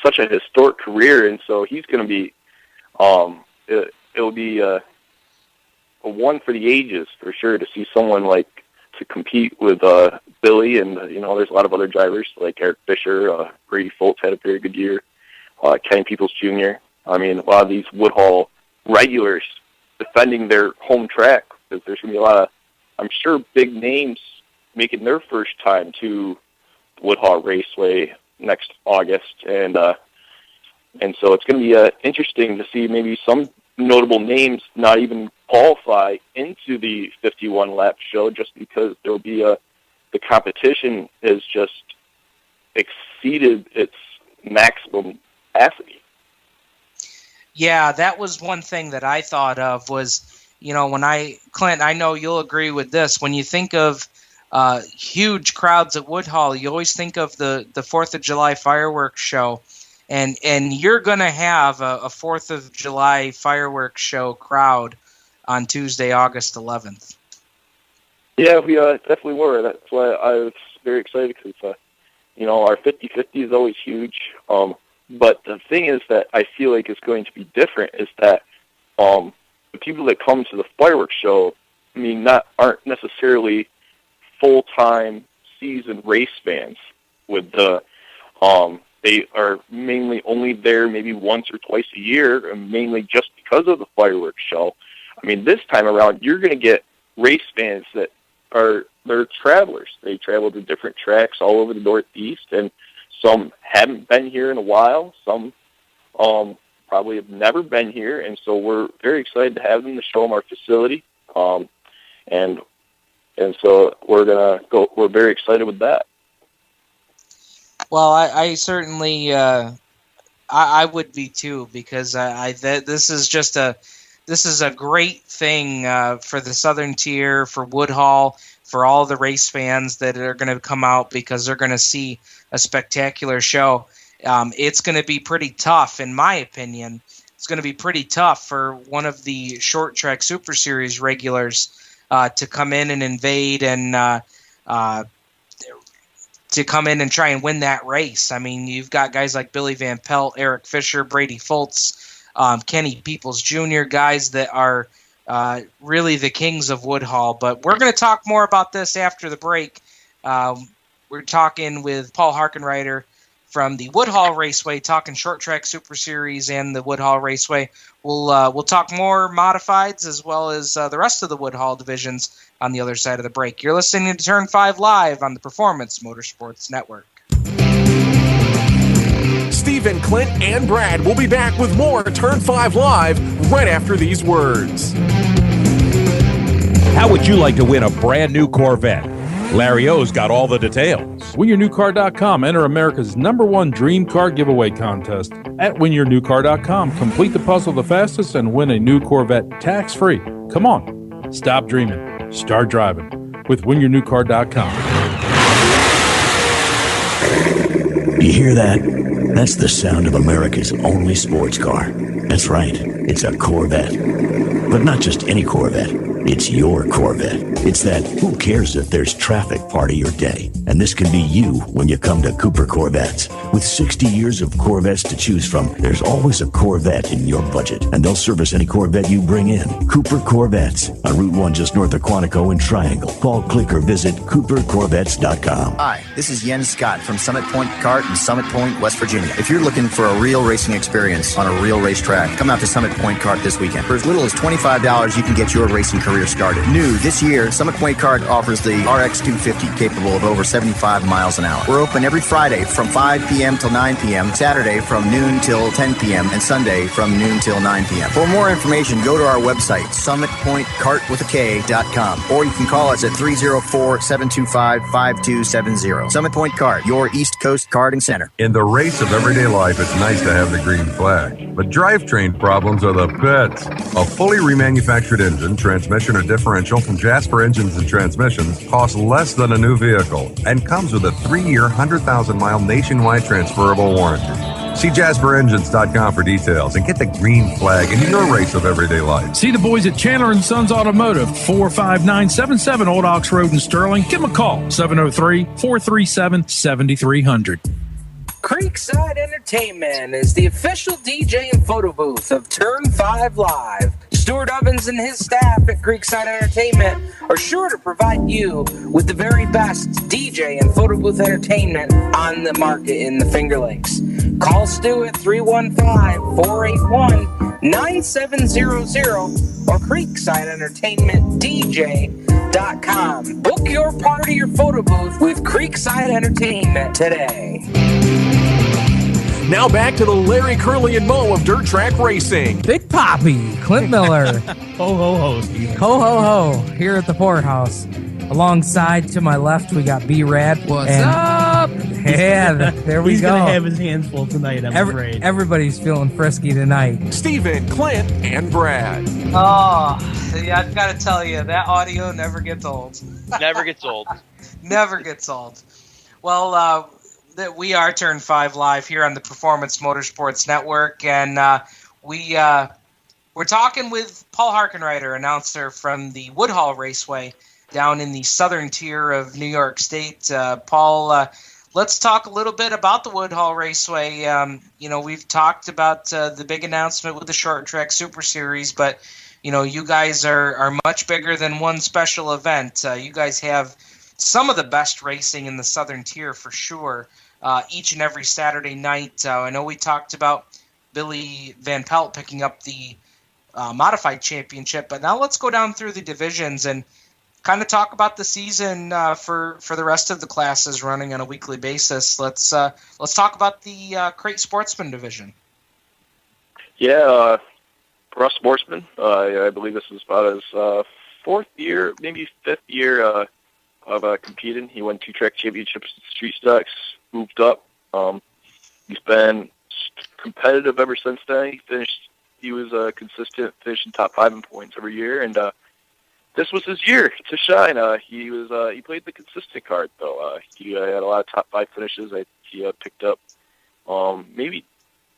such a historic career, and so he's going to be it'll be a one for the ages for sure to see someone like to compete with Billy, and there's a lot of other drivers like Eric Fisher, Brady Foltz had a very good year, Kenny Peoples Jr. I mean, a lot of these Woodhall regulars defending their home track, because there's going to be a lot of, I'm sure, big names making their first time to Woodhall Raceway next August, and so it's going to be interesting to see maybe some notable names not even qualify into the 51 lap show, just because there'll be the competition has just exceeded its maximum capacity. Yeah, that was one thing that I thought of was, Clint, I know you'll agree with this. When you think of huge crowds at Woodhall, you always think of the 4th of July fireworks show. And you're going to have a 4th of July fireworks show crowd on Tuesday, August 11th. Yeah, we definitely were. That's why I was very excited, because, our 50-50 is always huge. But the thing is that I feel like is going to be different is that the people that come to the fireworks show, aren't necessarily full-time seasoned race fans. They are mainly only there maybe once or twice a year, and mainly just because of the fireworks show. I mean, this time around, you're going to get race fans that they're travelers. They travel to different tracks all over the Northeast, and some haven't been here in a while. Some probably have never been here, and so we're very excited to have them to show them our facility. And so we're very excited with that. Well, I certainly I would be too, because this is a great thing for the Southern Tier, for Woodhull, for all the race fans that are going to come out, because they're going to see a spectacular show. It's going to be pretty tough, in my opinion. It's going to be pretty tough for one of the Short Track Super Series regulars to come in and invade and to come in and try and win that race. I mean, you've got guys like Billy Van Pelt, Eric Fisher, Brady Foltz, Kenny Peoples Jr., guys that are really the kings of Woodhull. But we're going to talk more about this after the break. We're talking with Paul Harkenreiter from the Woodhull Raceway, talking Short Track Super Series and the Woodhull Raceway. We'll talk more modifieds as well as the rest of the Woodhull divisions on the other side of the break. You're listening to Turn 5 Live on the Performance Motorsports Network. Stephen, Clint, and Brad will be back with more Turn 5 Live right after these words. How would you like to win a brand new Corvette? Larry O's got all the details. WinYourNewCar.com. Enter America's #1 dream car giveaway contest at WinYourNewCar.com. Complete the puzzle the fastest and win a new Corvette tax-free. Come on, stop dreaming. Start driving with WinYourNewCar.com. You hear that? That's the sound of America's only sports car. That's right, it's a Corvette. But not just any Corvette. It's your Corvette. It's that who cares if there's traffic part of your day. And this can be you when you come to Cooper Corvettes. With 60 years of Corvettes to choose from, there's always a Corvette in your budget. And they'll service any Corvette you bring in. Cooper Corvettes on Route 1 just north of Quantico and Triangle. Call, click, or visit CooperCorvettes.com. Hi, this is Jens Scott from Summit Point Kart in Summit Point, West Virginia. If you're looking for a real racing experience on a real racetrack, come out to Summit Point Kart this weekend. For as little as $25, you can get your racing career started. New this year, Summit Point Kart offers the RX 250, capable of over 75 miles an hour. We're open every Friday from 5 p.m. till 9 p.m., Saturday from noon till 10 p.m., and Sunday from noon till 9 p.m. For more information, go to our website, summitpointkartwithak.com, or you can call us at 304-725-5270. Summit Point Kart, your East Coast karting center. In the race of everyday life, it's nice to have the green flag, but drivetrain problems are the pits. A fully remanufactured engine, transmission, or differential from Jasper Engines and Transmissions costs less than a new vehicle and comes with a 3-year, 100,000-mile nationwide transferable warranty. See JasperEngines.com for details and get the green flag in your race of everyday life. See the boys at Chandler & Sons Automotive, 45977 Old Ox Road in Sterling. Give them a call, 703-437-7300. Creekside Entertainment is the official DJ and photo booth of Turn 5 Live. Stuart Ovens and his staff at Creekside Entertainment are sure to provide you with the very best DJ and photo booth entertainment on the market in the Finger Lakes. Call Stu at 315-481-9700 or CreeksideEntertainmentDJ.com. Book your party or photo booth with Creekside Entertainment today. Now back to the Larry, Curly, and Moe of Dirt Track Racing. Big Poppy, Clint Miller. Ho, ho, ho, Steve. Ho, ho, ho, here at the Poorhouse. Alongside to my left, we got B-Rad. What's up? Yeah, there we He's go. going to have his hands full tonight, I'm afraid. Everybody's feeling frisky tonight. Stephen, Clint, and Brad. Oh, yeah, I've got to tell you, that audio never gets old. Never gets old. Never gets old. Well, that we are Turn 5 Live here on the Performance Motorsports Network, and we're talking with Paul Harkenreiter, announcer from the Woodhull Raceway down in the southern tier of New York State. Paul, let's talk a little bit about the Woodhull Raceway. We've talked about the big announcement with the Short Track Super Series, but you guys are much bigger than one special event. You guys have some of the best racing in the southern tier for sure. Each and every Saturday night. I know we talked about Billy Van Pelt picking up the modified championship. But now let's go down through the divisions and kind of talk about the season for the rest of the classes running on a weekly basis. Let's talk about the Crate Sportsman division. Yeah, for us sportsmen, I believe this is about his fourth year, maybe fifth year of competing. He won 2 track championships at Street Stocks, moved up. He's been competitive ever since then. He was consistent, finishing top 5 in points every year, and this was his year to shine. He played the consistent card though. He had a lot of top 5 finishes. He picked up maybe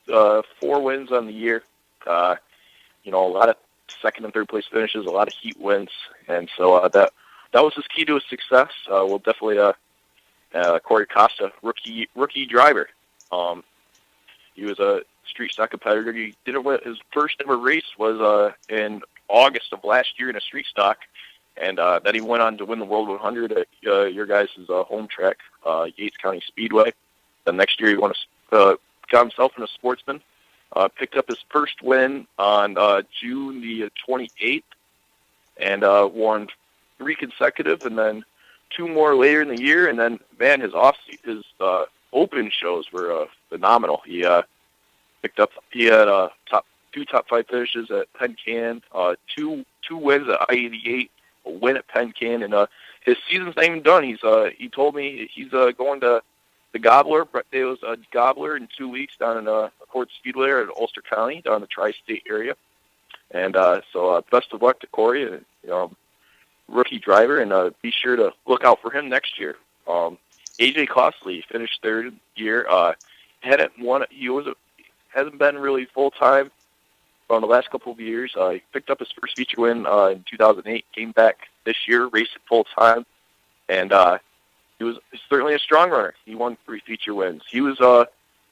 4 wins on the year. A lot of second and third place finishes, a lot of heat wins, and so that was his key to his success. We'll definitely Corey Costa, rookie driver. He was a street stock competitor. He didn't win. His first ever race was in August of last year in a street stock, and then he went on to win the World 100 at your guys' home track, Yates County Speedway. The next year he got himself in a sportsman, picked up his first win on June the 28th, and won 3 consecutive, and then 2 more later in the year. And then, man, his open shows were phenomenal. He had two top 5 finishes at Penn Can, two wins at I-88, a win at Penn Can, and his season's not even done. He told me he's going to the Gobbler, Brett Dale's Gobbler, in 2 weeks down in Ford Speedway at Ulster County, down in the tri-state area. And so best of luck to Corey, rookie driver, and be sure to look out for him next year. AJ Costley finished 3rd year. Hadn't won. Hasn't been really full time on the last couple of years. He picked up his first feature win in 2008. Came back this year, raced it full time, and he was certainly a strong runner. He won 3 feature wins. He was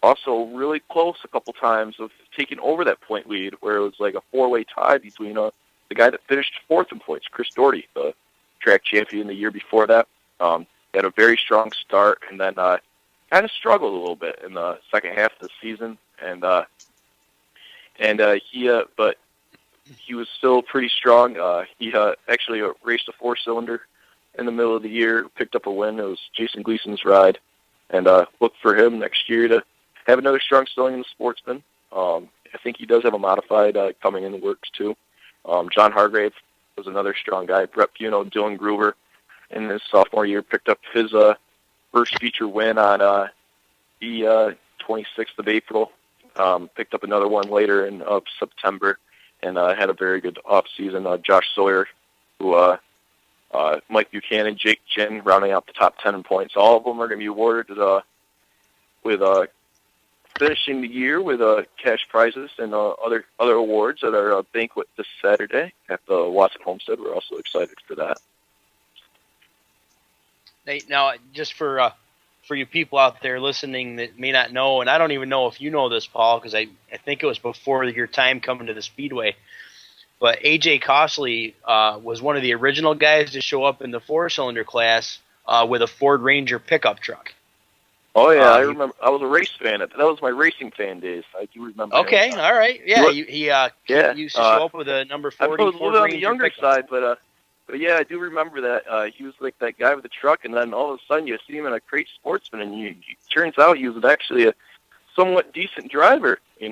also really close a couple times of taking over that point lead, where it was like a 4-way tie between the guy that finished 4th in points, Chris Doherty, the track champion the year before that. He had a very strong start, and then kind of struggled a little bit in the second half of the season, but he was still pretty strong. He actually raced a 4-cylinder in the middle of the year, picked up a win. It was Jason Gleason's ride, and look for him next year to have another strong showing in the sportsman. I think he does have a modified coming in the works too. John Hargrave was another strong guy. Brett Puno, Dylan Groover in his sophomore year picked up his first feature win on the 26th of April. Picked up another one later in September, and had a very good off season. Josh Sawyer, who Mike Buchanan, Jake Chin, rounding out the top 10 in points. All of them are going to be awarded with finishing the year with cash prizes and other awards at our banquet this Saturday at the Watson Homestead. We're also excited for that. Now, just for you people out there listening that may not know, and I don't even know if you know this, Paul, because I think it was before your time coming to the Speedway, but AJ Costley was one of the original guys to show up in the 4-cylinder class with a Ford Ranger pickup truck. Oh, yeah, I remember. I was a race fan. That was my racing fan days. I do remember. Okay, him. All right. Yeah, he used to show up with a number 40 I was a Ford little Ranger on the younger pickup. side, but yeah, I do remember that. He was like that guy with the truck, and then all of a sudden you see him in a Crate Sportsman, and it turns out he was actually a somewhat decent driver. He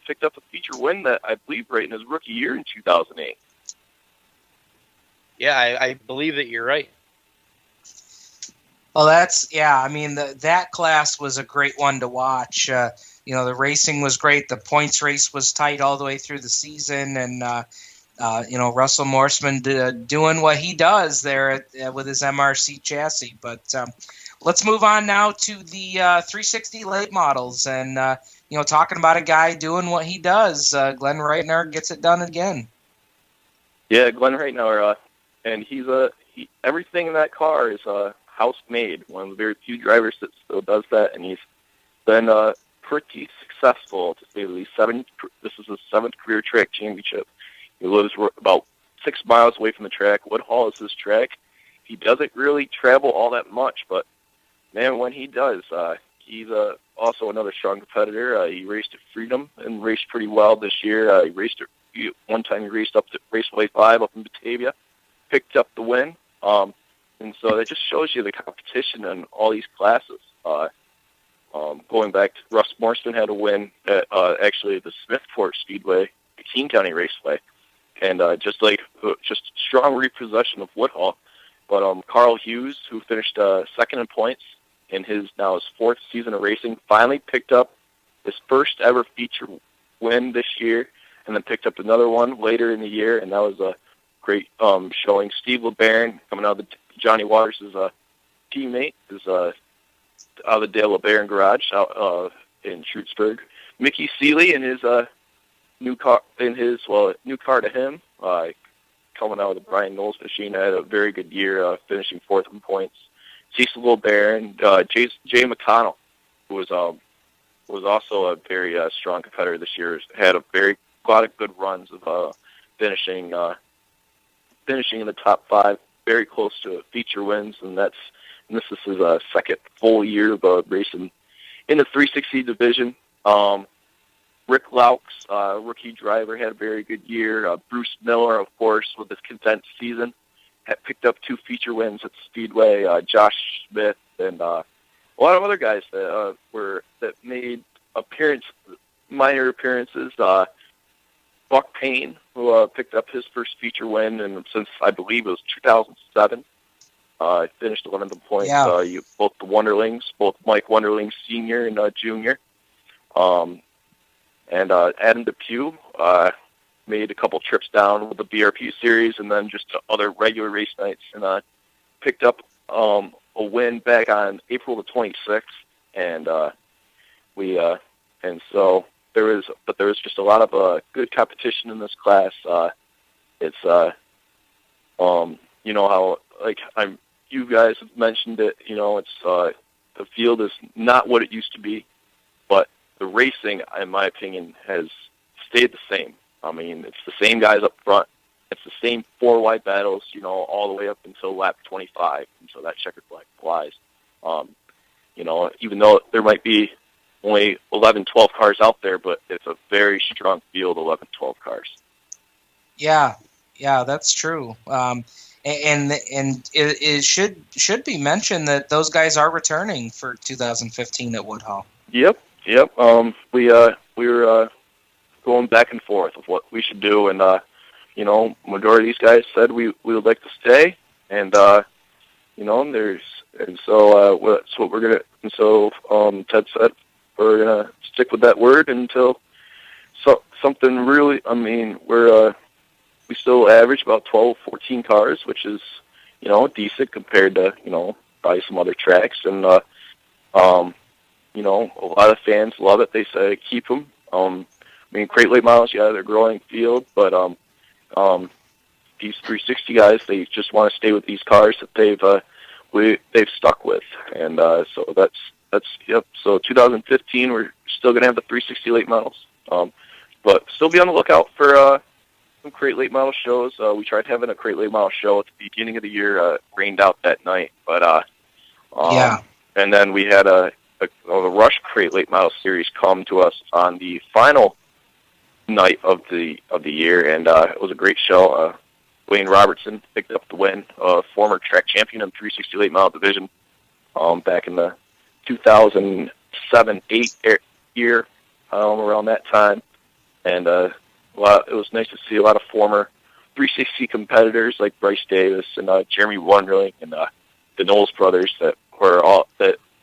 picked up a feature win that I believe right in his rookie year in 2008. Yeah, I believe that you're right. Well, I mean, that class was a great one to watch. The racing was great. The points race was tight all the way through the season, and Russell Morseman doing what he does there with his MRC chassis. But let's move on now to the 360 late models, and talking about a guy doing what he does. Glenn Reitner gets it done again. Yeah, Glenn Reitner, and everything in that car is house made. One of the very few drivers that still does that, and he's been pretty successful, to say the least. This is his 7th career track championship. He lives about 6 miles away from the track. Woodhall is his track. He doesn't really travel all that much, but man, when he does, he's also another strong competitor. He raced at Freedom and raced pretty well this year. He raced at one time he raced up to Raceway 5 up in Batavia, picked up the win. And so that just shows you the competition in all these classes. Going back to Russ Morrison had a win at actually the Smithport Speedway, the King County Raceway, and just strong repossession of Woodhull. But Carl Hughes, who finished second in points in his fourth season of racing, finally picked up his first ever feature win this year, and then picked up another one later in the year, and that was a great showing. Steve LeBaron, coming out of Johnny Waters' teammate, is out of the Dale LeBaron garage out in Shrewsbury. Mickey Seeley in his new car to him, coming out of the Brian Knowles machine, had a very good year, finishing fourth in points. Cecil LeBaron, Jay McConnell, who was also a very strong competitor this year, had a lot of good runs of finishing in the top 5, very close to feature wins, and this is his second full year of racing in the 360 division. Rick Laux, rookie driver, had a very good year. Bruce Miller, of course, with his condensed season, had picked up 2 feature wins at Speedway. Josh Smith and a lot of other guys that made minor appearances. Buck Payne, who picked up his first feature win, and since I believe it was 2007, finished 11th points. Yeah. Both the Wonderlings, both Mike Wonderling Sr. and Jr. And Adam Depew made a couple trips down with the BRP series and then just to other regular race nights, and picked up a win back on April the 26th, and so there was just a lot of good competition in this class. It's how you guys have mentioned it. It's the field is not what it used to be, but the racing, in my opinion, has stayed the same. I mean, it's the same guys up front. It's the same 4 wide battles, all the way up until lap 25, until that checkered flag flies. Even though there might be only 11, 12 cars out there, but it's a very strong field, 11, 12 cars. Yeah, that's true. And it should be mentioned that those guys are returning for 2015 at Woodhull. Yep. We were going back and forth of what we should do, and majority of these guys said we would like to stay, and that's what we're gonna. And so Ted said we're gonna stick with that word until something really. I mean, we still average about 12, 14 cars, which is decent compared to probably some other tracks, and a lot of fans love it. They say keep them. Crate late models, they're growing field, but these 360 guys, they just want to stay with these cars that they've stuck with, and so that's yep. So 2015, we're still gonna have the 360 late models, but still be on the lookout for some crate late model shows. We tried having a crate late model show at the beginning of the year, rained out that night, but and then we had the Rush Crate Late Model Series come to us on the final night of the year, and it was a great show. Wayne Robertson picked up the win, former track champion in the 360 Late Model Division, back in the 2007-8 year, around that time, and it was nice to see a lot of former 360 competitors like Bryce Davis and Jeremy Wonderling and the Knowles brothers that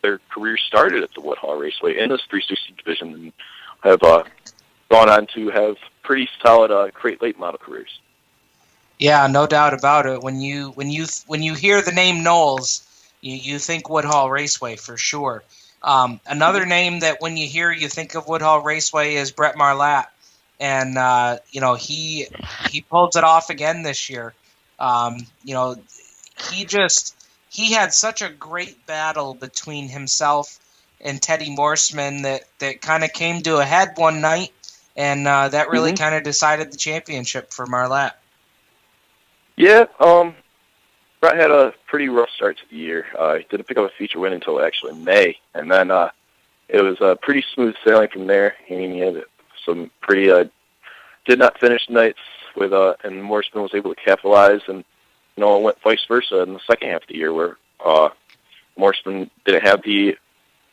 their careers started at the Woodhull Raceway in this 360 division and have gone on to have pretty solid crate late model careers. Yeah, no doubt about it. When you hear the name Knowles, you think Woodhull Raceway for sure. Another name that when you hear you think of Woodhull Raceway is Brett Marlatt, and he pulls it off again this year. He had such a great battle between himself and Teddy Morseman that kind of came to a head one night, and that really kind of decided the championship for Marlatt. Yeah, Brett had a pretty rough start to the year. He didn't pick up a feature win until actually May, and then it was pretty smooth sailing from there. He had some pretty did not finish nights with, and Morrison was able to capitalize, and it went vice versa in the second half of the year where Morrison didn't have the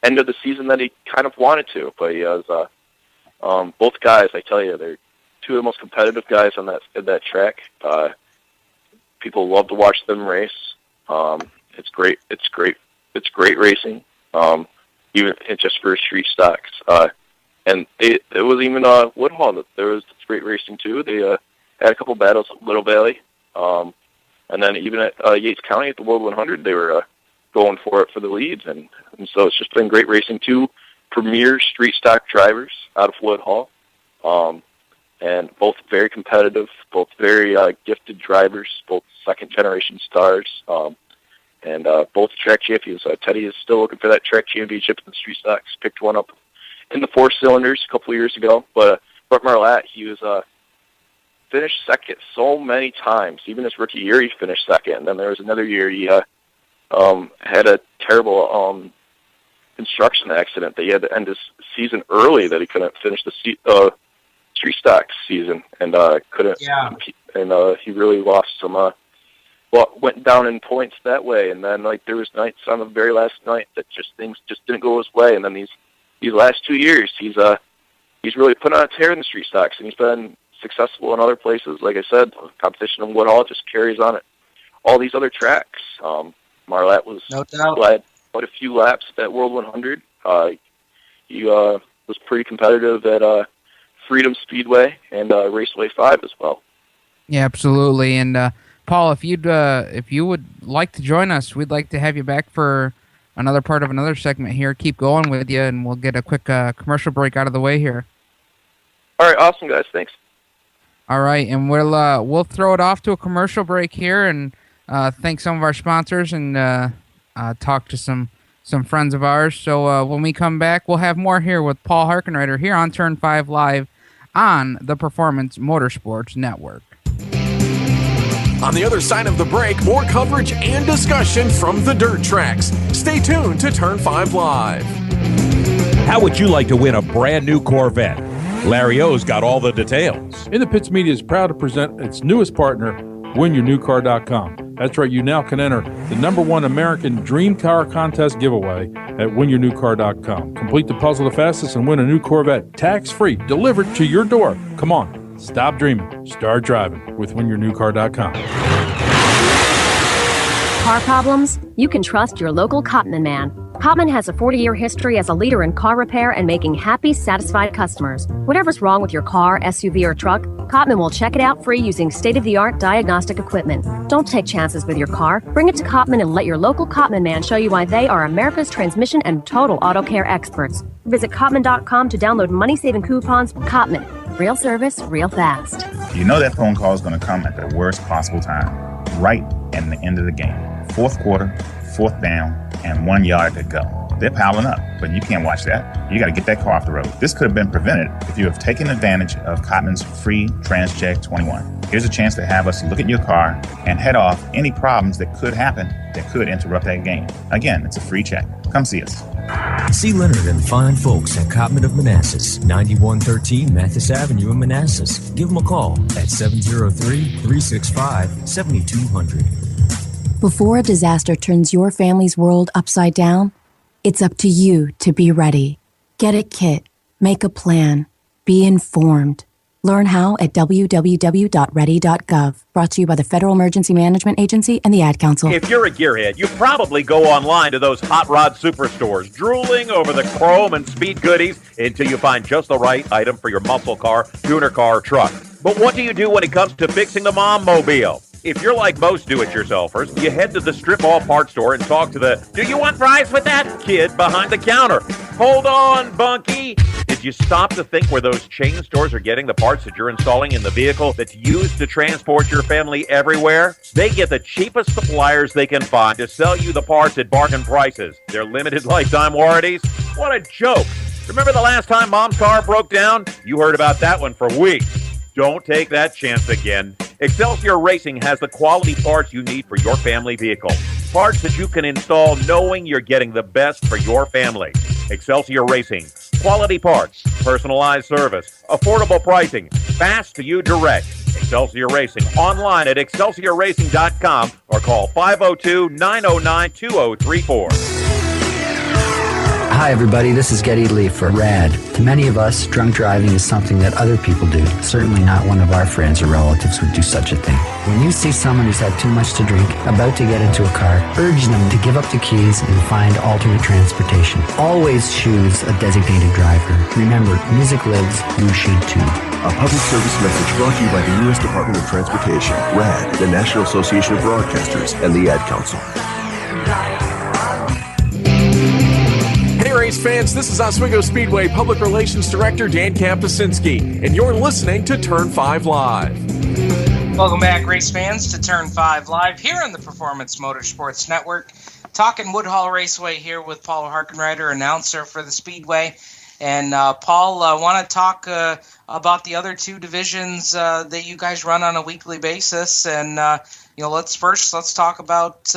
end of the season that he kind of wanted to, but he has both guys. I tell you, they're two of the most competitive guys on that track. People love to watch them race. It's great. It's great racing. Even just for street stocks. And it was even Woodhall. There was great racing too. They had a couple battles at Little Valley, and then even at Yates County at the World 100, they were going for it for the leads. And so it's just been great racing. Two premier street stock drivers out of Woodhall, and both very competitive, both very gifted drivers, both second generation stars. And both track champions. Teddy is still looking for that track championship in the street stocks. Picked one up in the 4 cylinders a couple of years ago. But Brett Marlatt, he was finished second so many times. Even his rookie year, he finished second. And then there was another year he had a terrible construction accident that he had to end his season early, that he couldn't finish the street stocks season, and couldn't. Yeah. And he really lost some. Went down in points that way, and then there was nights on the very last night that things just didn't go his way, and then these last 2 years he's really put on a tear in the street stocks, and he's been successful in other places. Like I said, the competition in Woodhall just carries on at all these other tracks. Marlatt was had quite a few laps at that World 100. He was pretty competitive at Freedom Speedway and Raceway 5 as well. Yeah, absolutely, and. Paul, if you would like to join us, we'd like to have you back for another part of another segment here. Keep going with you, and we'll get a quick commercial break out of the way here. All right, awesome, guys. Thanks. All right, and we'll throw it off to a commercial break here, and thank some of our sponsors, and talk to some friends of ours. So when we come back, we'll have more here with Paul Harkenreiter here on Turn 5 Live on the Performance Motorsports Network. On the other side of the break, more coverage and discussion from the dirt tracks. Stay tuned to Turn 5 Live. How would you like to win a brand new Corvette? Larry O's got all the details. In the Pits Media is proud to present its newest partner, WinYourNewCar.com. That's right, you now can enter the #1 American Dream Car Contest giveaway at WinYourNewCar.com. Complete the puzzle the fastest and win a new Corvette tax-free, delivered to your door. Come on. Stop dreaming. Start driving with WinYourNewCar.com. Car problems? You can trust your local Cotman man. Cotman has a 40-year history as a leader in car repair and making happy, satisfied customers. Whatever's wrong with your car, SUV, or truck, Cotman will check it out free using state-of-the-art diagnostic equipment. Don't take chances with your car. Bring it to Cotman and let your local Cotman man show you why they are America's transmission and total auto care experts. Visit Cotman.com to download money-saving coupons. Cotman. Real service, real fast. You know that phone call is going to come at the worst possible time, right at the end of the game. Fourth quarter, fourth down, and 1 yard to go. They're piling up, but you can't watch that. You got to get that car off the road. This could have been prevented if you have taken advantage of Cotman's free TransCheck 21. Here's a chance to have us look at your car and head off any problems that could happen that could interrupt that game. Again, it's a free check. Come see us. See Leonard and the fine folks at Cotman of Manassas, 9113 Mathis Avenue in Manassas. Give them a call at 703-365-7200. Before a disaster turns your family's world upside down, it's up to you to be ready. Get a kit, make a plan, be informed. Learn how at www.ready.gov. Brought to you by the Federal Emergency Management Agency and the Ad Council. If you're a gearhead, you probably go online to those hot rod superstores, drooling over the chrome and speed goodies until you find just the right item for your muscle car, tuner car, or truck. But what do you do when it comes to fixing the mom mobile? If you're like most do-it-yourselfers, you head to the strip mall parts store and talk to the "Do you want fries with that?" kid behind the counter. Hold on, Bunky. Did you stop to think where those chain stores are getting the parts that you're installing in the vehicle that's used to transport your family everywhere? They get the cheapest suppliers they can find to sell you the parts at bargain prices. Their limited lifetime warranties? What a joke. Remember the last time Mom's car broke down? You heard about that one for weeks. Don't take that chance again. Excelsior Racing has the quality parts you need for your family vehicle. Parts that you can install knowing you're getting the best for your family. Excelsior Racing, Quality parts, personalized service, affordable pricing, fast to you direct. Excelsior Racing, online at excelsiorracing.com or call 502-909-2034. Hi, everybody. This is Getty Lee for RAD. To many of us, drunk driving is something that other people do. Certainly not one of our friends or relatives would do such a thing. When you see someone who's had too much to drink, about to get into a car, urge them to give up the keys and find alternate transportation. Always choose a designated driver. Remember, music lives, you should too. A public service message brought to you by the U.S. Department of Transportation, RAD, the National Association of Broadcasters, and the Ad Council. Hey race fans, this is Oswego Speedway Public Relations Director Dan Kapusinski, and you're listening to Turn 5 Live. Welcome back, race fans, to Turn 5 Live here on the Performance Motorsports Network. Talking Woodhall Raceway here with Paul Harkenrider, announcer for the Speedway. And Paul, I want to talk about the other two divisions that you guys run on a weekly basis. And let's talk about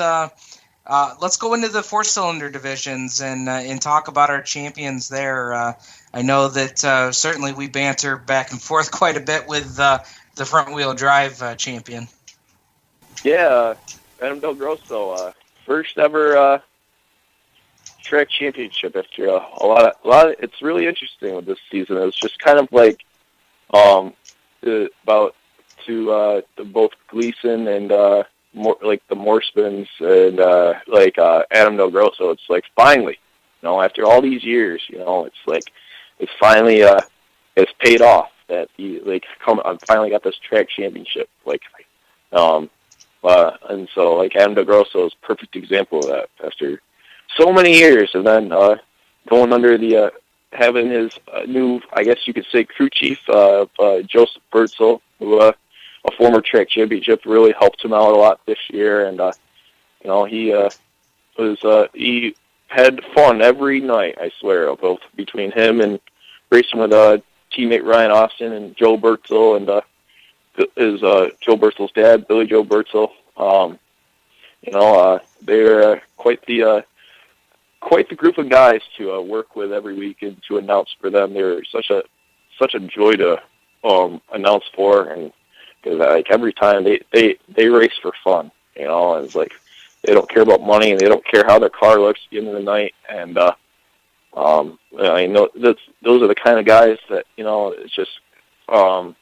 let's go into the four-cylinder divisions and talk about our champions there. I know that certainly we banter back and forth quite a bit with the front-wheel drive champion. Yeah, Adam Del Grosso, first ever track championship after a lot of. It's really interesting with this season. It was just kind of like about to both Gleason and more like the Morspins and Adam Del Grosso. It's like finally, after all these years, it's like it's finally it's paid off that I finally got this track championship. And so Adam Del Grosso is a perfect example of that after so many years, and then going under the having his new, I guess you could say, crew chief, Joseph Bertzel, who a former track championship, really helped him out a lot this year, and he had fun every night, I swear, both between him and racing with teammate Ryan Austin and Joe Bertzel and his Joe Bertzel's dad, Billy Joe Bertzel. They're quite the group of guys to work with every week and to announce for them. They're such a joy to announce for, and because every time they race for fun, and it's like they don't care about money and they don't care how their car looks at the end of the night, and those are the kind of guys that it's just the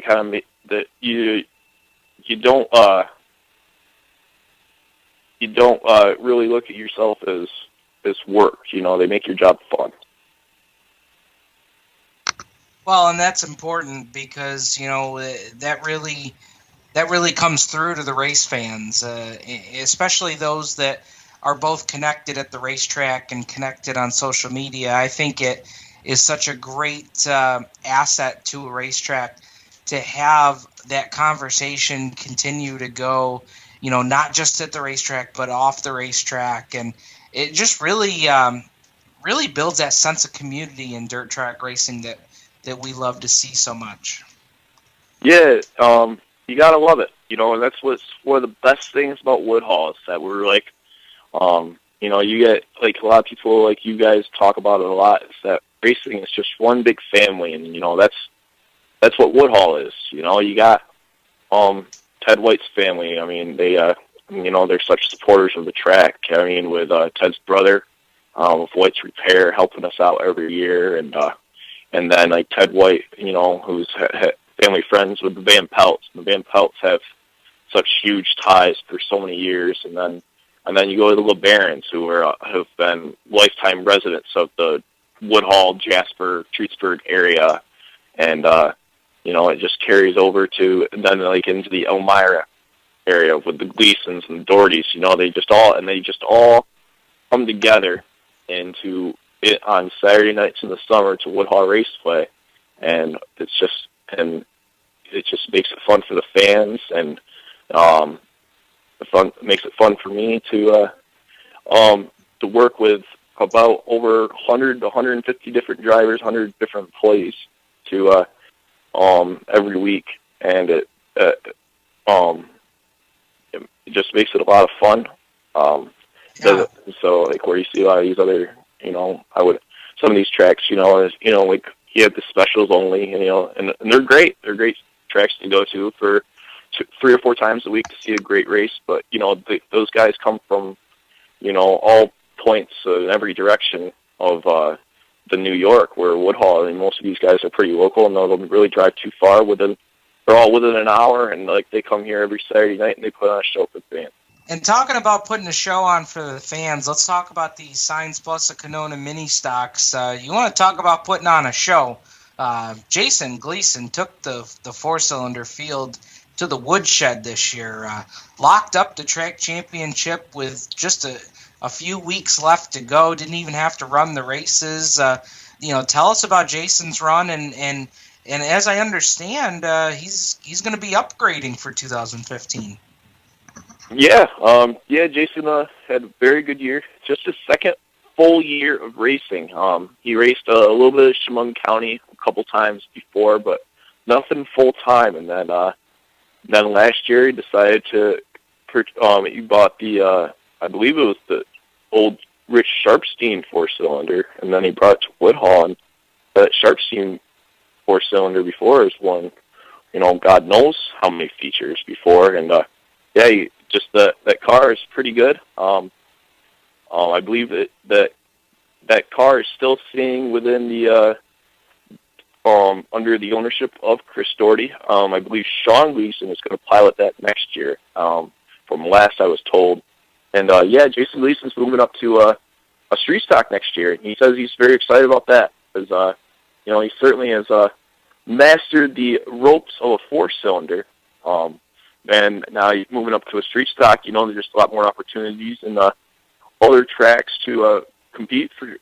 kind of that you don't really look at yourself as work. They make your job fun. Well, and that's important because that really comes through to the race fans, especially those that are both connected at the racetrack and connected on social media. I think it is such a great asset to a racetrack to have that conversation continue to go, not just at the racetrack but off the racetrack, and it just really builds that sense of community in dirt track racing that we love to see so much. Yeah, you gotta love it, and that's what's one of the best things about Woodhall is that we're like, you get like a lot of people like you guys talk about it a lot. Is that racing is just one big family, and that's what Woodhall is. You got Ted White's family. I mean, they're such supporters of the track. I mean, with Ted's brother, with White's Repair, helping us out every year, and then like Ted White, who's family friends with the Van Pelts. The Van Pelts have such huge ties for so many years, and then you go to the LeBarons, who have been lifetime residents of the Woodhall, Jasper, Truthsburg area, and it just carries over to then like into the Elmira area with the Gleasons and the Dohertys. They just all come together into it on Saturday nights in the summer to Woodhall Raceway, and it just makes it fun for the fans, and makes it fun for me to work with about over 100 to 150 different drivers, 100 different employees to every week, and it just makes it a lot of fun. So like where you see a lot of these other, I would some of these tracks, like you have the specials only, and they're great. They're great tracks to go to for 3 or 4 times a week to see a great race. But, those guys come from, all points in every direction of the New York, where Woodhall, and most of these guys are pretty local, and they'll really drive too far they're all within an hour, and they come here every Saturday night and they put on a show for the fans. And talking about putting a show on for the fans, let's talk about the Signs Plus of Canona mini stocks. You want to talk about putting on a show. Jason Gleason took the 4-cylinder field to the woodshed this year, locked up the track championship with just a few weeks left to go, didn't even have to run the races. Tell us about Jason's run, and as I understand, he's going to be upgrading for 2015. Yeah, Jason had a very good year. Just his second full year of racing. He raced a little bit of Chemung County a couple times before, but nothing full time. And then last year he decided to he bought the I believe it was the old Rich Sharpstein 4-cylinder, and then he brought it to Woodhall. And that Sharpstein 4-cylinder before has won, God knows how many features before, and just that car is pretty good. I believe that car is still sitting within the under the ownership of Chris Doherty. I believe Sean Gleason is going to pilot that next year, from last I was told. And Jason Gleason's moving up to a street stock next year. He says he's very excited about that because he certainly has mastered the ropes of a 4-cylinder. And now he's moving up to a street stock. There's just a lot more opportunities and other tracks to compete for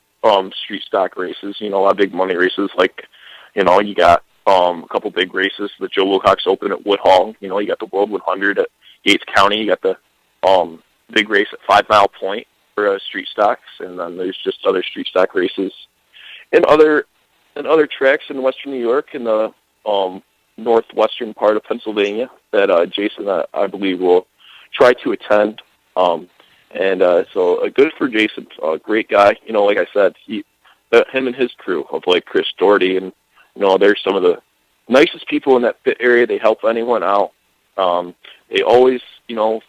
street stock races. A lot of big money races, like you got a couple big races, the Joe Wilcox Open at Woodhall. You got the World 100 at Gates County. You got the big race at 5 Mile Point for street stocks, and then there's just other street stock races and other tracks in Western New York and the northwestern part of Pennsylvania that Jason, I believe, will try to attend. So good for Jason. Great guy. Like I said, him and his crew of Chris Doherty, and they're some of the nicest people in that pit area. They help anyone out. They always,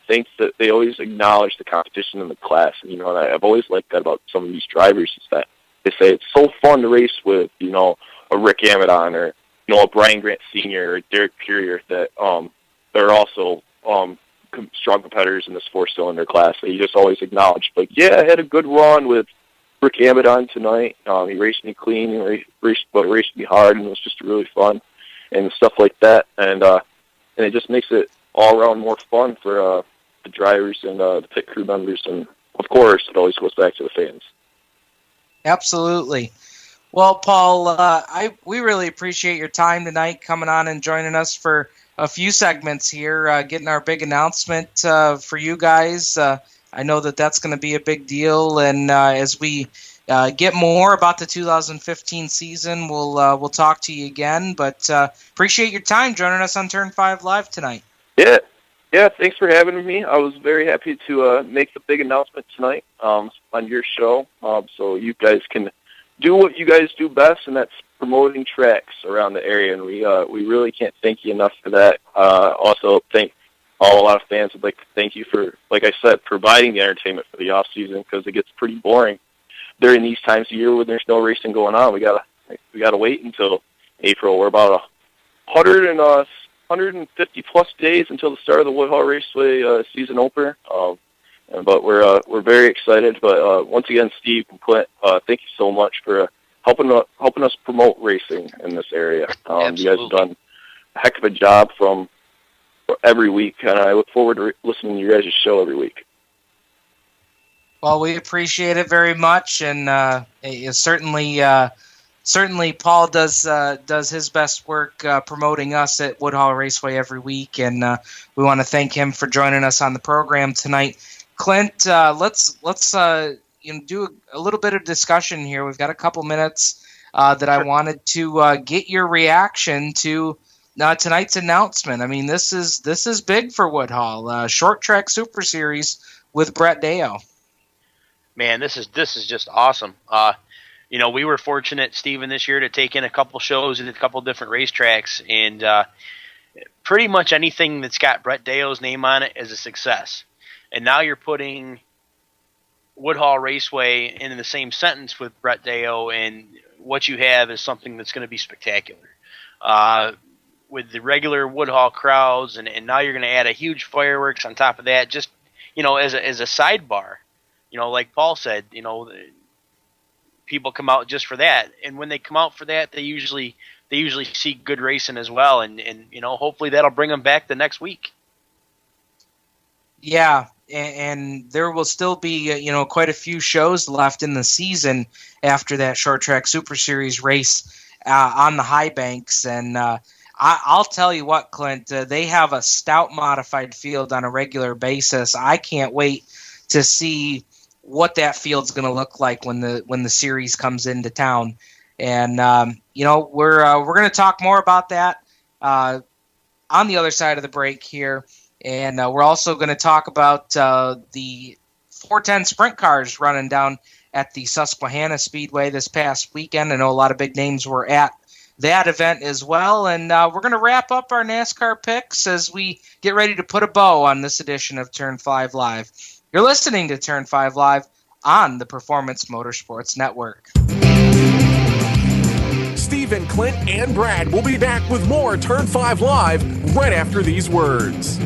think that they always acknowledge the competition in the class. And I've always liked that about some of these drivers is that they say it's so fun to race with, a Rick Amadon or a Brian Grant Sr. or Derek Purier that they're also strong competitors in this 4-cylinder class. So you just always acknowledge, I had a good run with Rick Amadon tonight. He raced me clean, he raced me hard, and it was just really fun and stuff like that. And it just makes it all around more fun for the drivers and the pit crew members. And of course, it always goes back to the fans. Absolutely. Well, Paul, we really appreciate your time tonight, coming on and joining us for a few segments here, getting our big announcement for you guys. I know that's going to be a big deal, and as we get more about the 2015 season, we'll talk to you again. But appreciate your time joining us on Turn 5 Live tonight. Yeah, thanks for having me. I was very happy to make the big announcement tonight on your show, so you guys can do what you guys do best, and that's promoting tracks around the area. And we really can't thank you enough for that. Also, a lot of fans would like to thank you for, like I said, providing the entertainment for the off season, because it gets pretty boring during these times of year when there's no racing going on. We gotta wait until April. We're about 150 plus days until the start of the Woodhall Raceway season opener. But we're very excited. But once again, Steve and Clint, thank you so much for helping us promote racing in this area. You guys have done a heck of a job from every week, and I look forward to listening to your guys' show every week. Well, we appreciate it very much, and certainly Paul does his best work promoting us at Woodhall Raceway every week, and we want to thank him for joining us on the program tonight. Clint, let's do a little bit of discussion here. We've got a couple minutes that I wanted to get your reaction to tonight's announcement. I mean, this is big for Woodhall. Short Track Super Series with Brett Deo. Man, this is just awesome. we were fortunate, Steven, this year to take in a couple shows at a couple different racetracks, and pretty much anything that's got Brett Deo's name on it is a success. And now you're putting Woodhall Raceway in the same sentence with Brett Deo, and what you have is something that's going to be spectacular. With the regular Woodhall crowds, and now you're going to add a huge fireworks on top of that, just, as a sidebar. Like Paul said, people come out just for that. And when they come out for that, they usually see good racing as well. And hopefully that'll bring them back the next week. Yeah, and there will still be, quite a few shows left in the season after that Short Track Super Series race on the high banks. And I'll tell you what, Clint, they have a stout modified field on a regular basis. I can't wait to see what that field's going to look like when the series comes into town. And, we're going to talk more about that on the other side of the break here. And we're also going to talk about the 410 sprint cars running down at the Susquehanna Speedway this past weekend. I know a lot of big names were at that event as well. And we're going to wrap up our NASCAR picks as we get ready to put a bow on this edition of Turn 5 Live. You're listening to Turn 5 Live on the Performance Motorsports Network. Steven, Clint, and Brad will be back with more Turn 5 Live right after these words.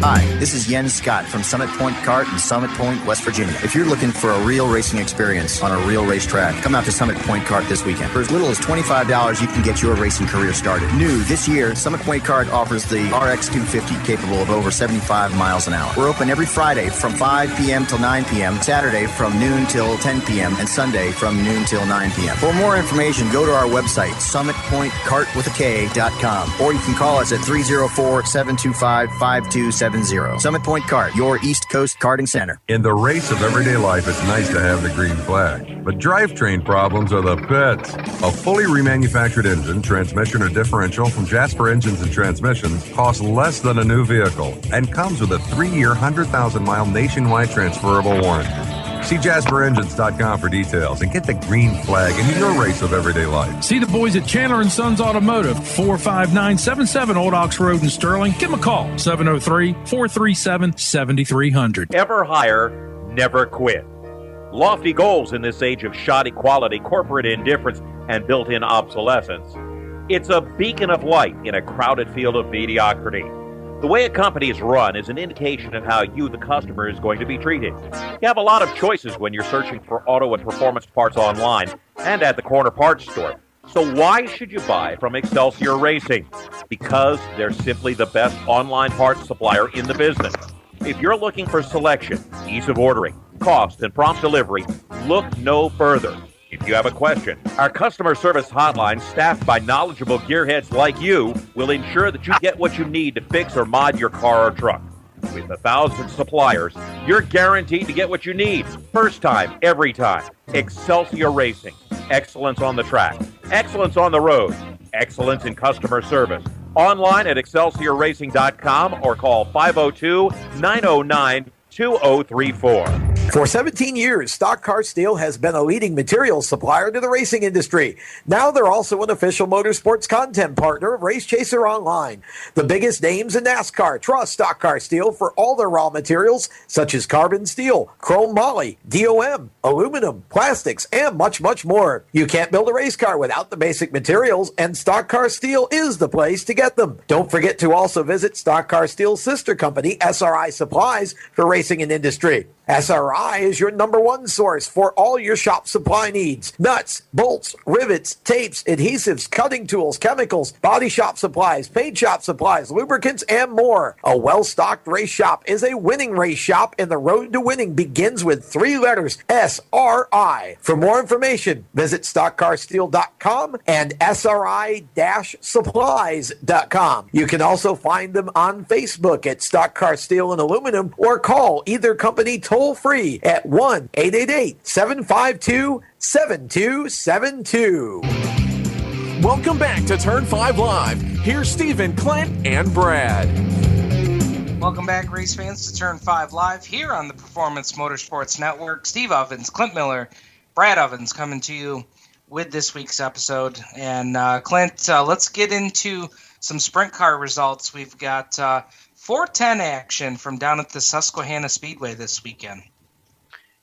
Hi, this is Jens Scott from Summit Point Kart in Summit Point, West Virginia. If you're looking for a real racing experience on a real racetrack, come out to Summit Point Kart this weekend. For as little as $25, you can get your racing career started. New this year, Summit Point Kart offers the RX 250 capable of over 75 miles an hour. We're open every Friday from 5 p.m. till 9 p.m., Saturday from noon till 10 p.m., and Sunday from noon till 9 p.m. For more information, go to our website, summitpointkartwithak.com, or you can call us at 304-725-5270. Summit Point Kart, your East Coast karting center. In the race of everyday life, it's nice to have the green flag. But drivetrain problems are the pits. A fully remanufactured engine, transmission, or differential from Jasper Engines and Transmissions costs less than a new vehicle and comes with a 3-year, 100,000-mile nationwide transferable warranty. See JasperEngines.com for details and get the green flag in your race of everyday life. See the boys at Chandler & Sons Automotive, 45977 Old Ox Road in Sterling. Give them a call, 703-437-7300. Ever hire, never quit. Lofty goals in this age of shoddy quality, corporate indifference, and built-in obsolescence. It's a beacon of light in a crowded field of mediocrity. The way a company is run is an indication of how you, the customer, is going to be treated. You have a lot of choices when you're searching for auto and performance parts online and at the corner parts store. So why should you buy from Excelsior Racing? Because they're simply the best online parts supplier in the business. If you're looking for selection, ease of ordering, cost, and prompt delivery, look no further. If you have a question, our customer service hotline, staffed by knowledgeable gearheads like you, will ensure that you get what you need to fix or mod your car or truck. With 1,000 suppliers, you're guaranteed to get what you need. First time, every time. Excelsior Racing. Excellence on the track. Excellence on the road. Excellence in customer service. Online at ExcelsiorRacing.com or call 502-909-2034. For 17 years, Stock Car Steel has been a leading materials supplier to the racing industry. Now they're also an official motorsports content partner of Race Chaser Online. The biggest names in NASCAR trust Stock Car Steel for all their raw materials, such as carbon steel, chrome moly, DOM, aluminum, plastics, and much, much more. You can't build a race car without the basic materials, and Stock Car Steel is the place to get them. Don't forget to also visit Stock Car Steel's sister company, SRI Supplies, for racing and industry. SRI is your #1 source for all your shop supply needs. Nuts, bolts, rivets, tapes, adhesives, cutting tools, chemicals, body shop supplies, paint shop supplies, lubricants, and more. A well-stocked race shop is a winning race shop, and the road to winning begins with 3 letters, SRI. For more information, visit StockCarSteel.com and SRI-supplies.com. You can also find them on Facebook at Stock Car Steel and Aluminum, or call either company toll-free at 1-888-752-7272. Welcome back to Turn 5 Live. Here's Steven, Clint, and Brad. Welcome back, race fans, to Turn 5 Live here on the Performance Motorsports Network. Steve Ovens, Clint Miller, Brad Ovens coming to you with this week's episode. And Clint, let's get into some sprint car results. We've got 410 action from down at the Susquehanna Speedway this weekend.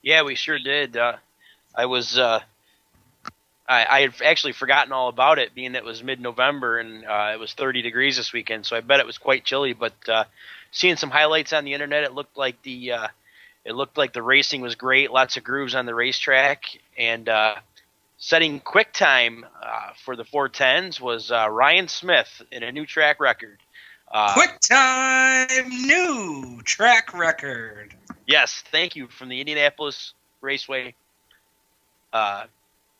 Yeah, we sure did. I had actually forgotten all about it, being that it was mid-November and it was 30 degrees this weekend, so I bet it was quite chilly. But seeing some highlights on the internet, it looked like the racing was great. Lots of grooves on the racetrack, and setting quick time for the 410s was Ryan Smith in a new track record. Quick time new track record. Yes, thank you, from the Indianapolis Raceway.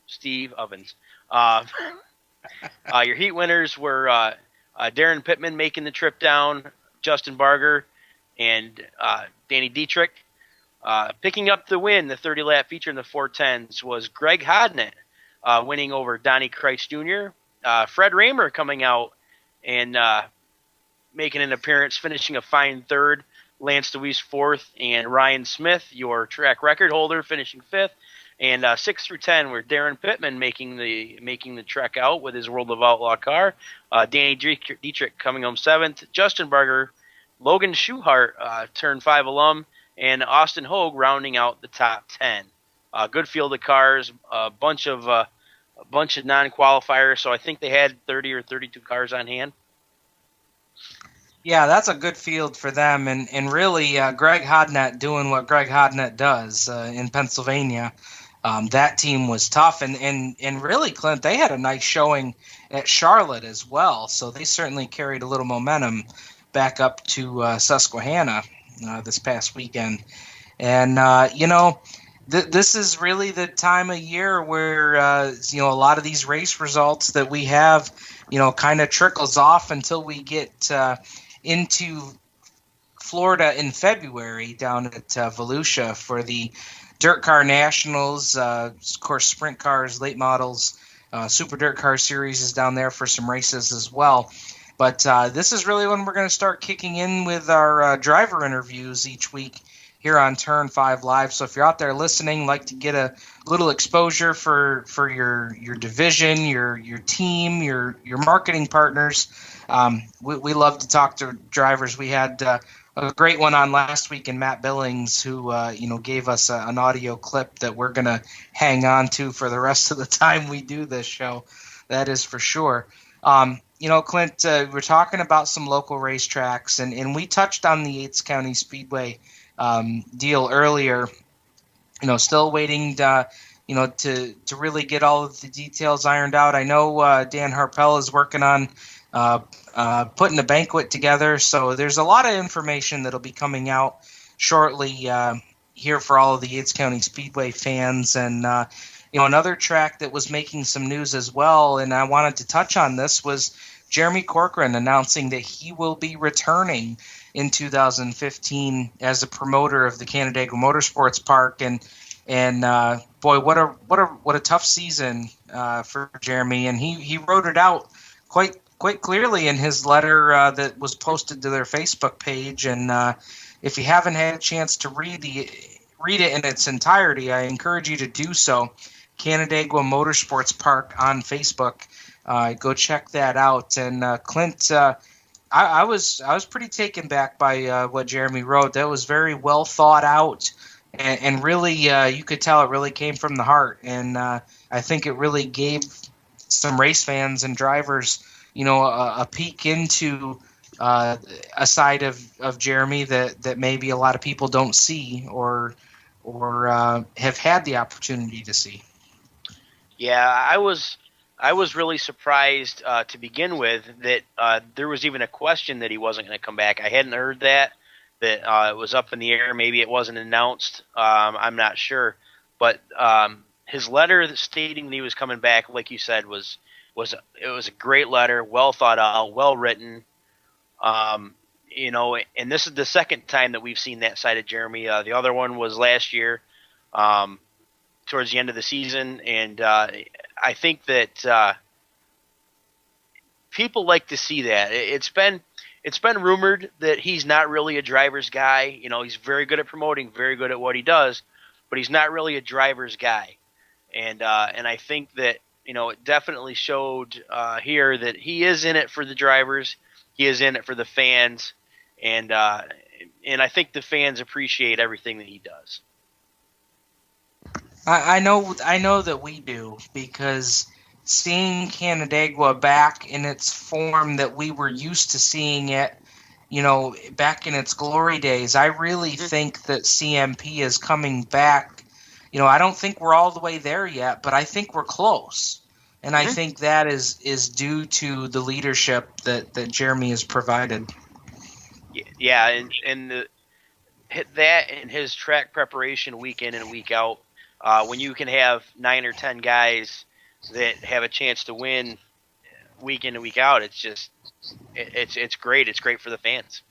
Steve Ovens. Your heat winners were Darren Pittman making the trip down, Justin Barger, and Danny Dietrich. Picking up the win, the 30-lap feature in the 410s was Greg Hodnett, winning over Donnie Kreitz Jr. Fred Raymer coming out and making an appearance, finishing a fine third. Lance DeWeese fourth, and Ryan Smith, your track record holder, finishing fifth. And 6 through 10 were Darren Pittman making the trek out with his World of Outlaw car. Danny Dietrich coming home seventh. Justin Barger, Logan Schuhart, Turn 5 alum, and Austin Hogue rounding out the top 10. Good field of cars, a bunch of non-qualifiers. So I think they had 30 or 32 cars on hand. Yeah, that's a good field for them, and really Greg Hodnett doing what Greg Hodnett does in Pennsylvania. That team was tough, and really, Clint, they had a nice showing at Charlotte as well, so they certainly carried a little momentum back up to Susquehanna this past weekend. And, this is really the time of year where, a lot of these race results that we have, kind of trickles off until we get into Florida in February down at Volusia for the Dirt Car Nationals, of course, sprint cars, late models, Super Dirt Car Series is down there for some races as well. But this is really when we're going to start kicking in with our driver interviews each week here on Turn 5 Live. So if you're out there listening, like to get a little exposure for your division, your team, your marketing partners, we love to talk to drivers. We had a great one on last week in Matt Billings, who gave us an audio clip that we're going to hang on to for the rest of the time we do this show. That is for sure. Clint, we're talking about some local racetracks, and we touched on the Yates County Speedway deal earlier. Still waiting to really get all of the details ironed out. I know Dan Harpel is working on putting a banquet together, so there's a lot of information that'll be coming out shortly here for all of the Yates County Speedway fans. And another track that was making some news as well, and I wanted to touch on this, was Jeremy Corcoran announcing that he will be returning in 2015 as a promoter of the Canandaigua Motorsports Park. And boy, what a tough season for Jeremy, and he wrote it out quite clearly in his letter that was posted to their Facebook page. And if you haven't had a chance to read it in its entirety, I encourage you to do so. Canandaigua Motorsports Park on Facebook. Go check that out. And Clint, I was pretty taken back by what Jeremy wrote. That was very well thought out, and really you could tell it really came from the heart. And I think it really gave some race fans and drivers, a peek into a side of Jeremy that maybe a lot of people don't see or have had the opportunity to see. Yeah, I was really surprised to begin with that there was even a question that he wasn't going to come back. I hadn't heard that it was up in the air. Maybe it wasn't announced. I'm not sure. But his letter stating that he was coming back, like you said, was a great letter, well thought out, well written. And this is the second time that we've seen that side of Jeremy. The other one was last year, towards the end of the season, and I think that people like to see that. It's been rumored that he's not really a driver's guy. He's very good at promoting, very good at what he does, but he's not really a driver's guy. and I think that it definitely showed here that he is in it for the drivers, he is in it for the fans, and I think the fans appreciate everything that he does. I know that we do, because seeing Canandaigua back in its form that we were used to seeing it, back in its glory days, I really think that CMP is coming back. I don't think we're all the way there yet, but I think we're close. And I think that is due to the leadership that Jeremy has provided. Yeah, and that and his track preparation week in and week out, when you can have 9 or 10 guys that have a chance to win week in and week out, it's just it's great. It's great for the fans.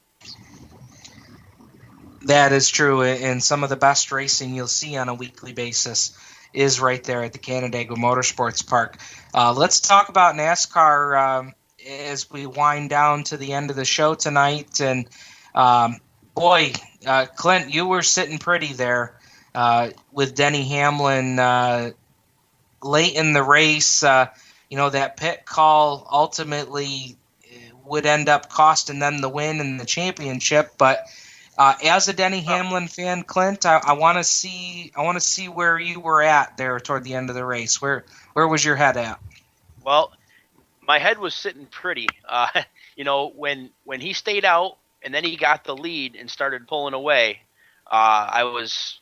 That is true, and some of the best racing you'll see on a weekly basis is right there at the Canandaigua Motorsports Park. Let's talk about NASCAR as we wind down to the end of the show tonight. And Clint, you were sitting pretty there with Denny Hamlin late in the race. That pit call ultimately would end up costing them the win and the championship, but as a Denny Hamlin fan, Clint, I want to see where you were at there toward the end of the race. Where was your head at? Well, my head was sitting pretty. When he stayed out and then he got the lead and started pulling away, I was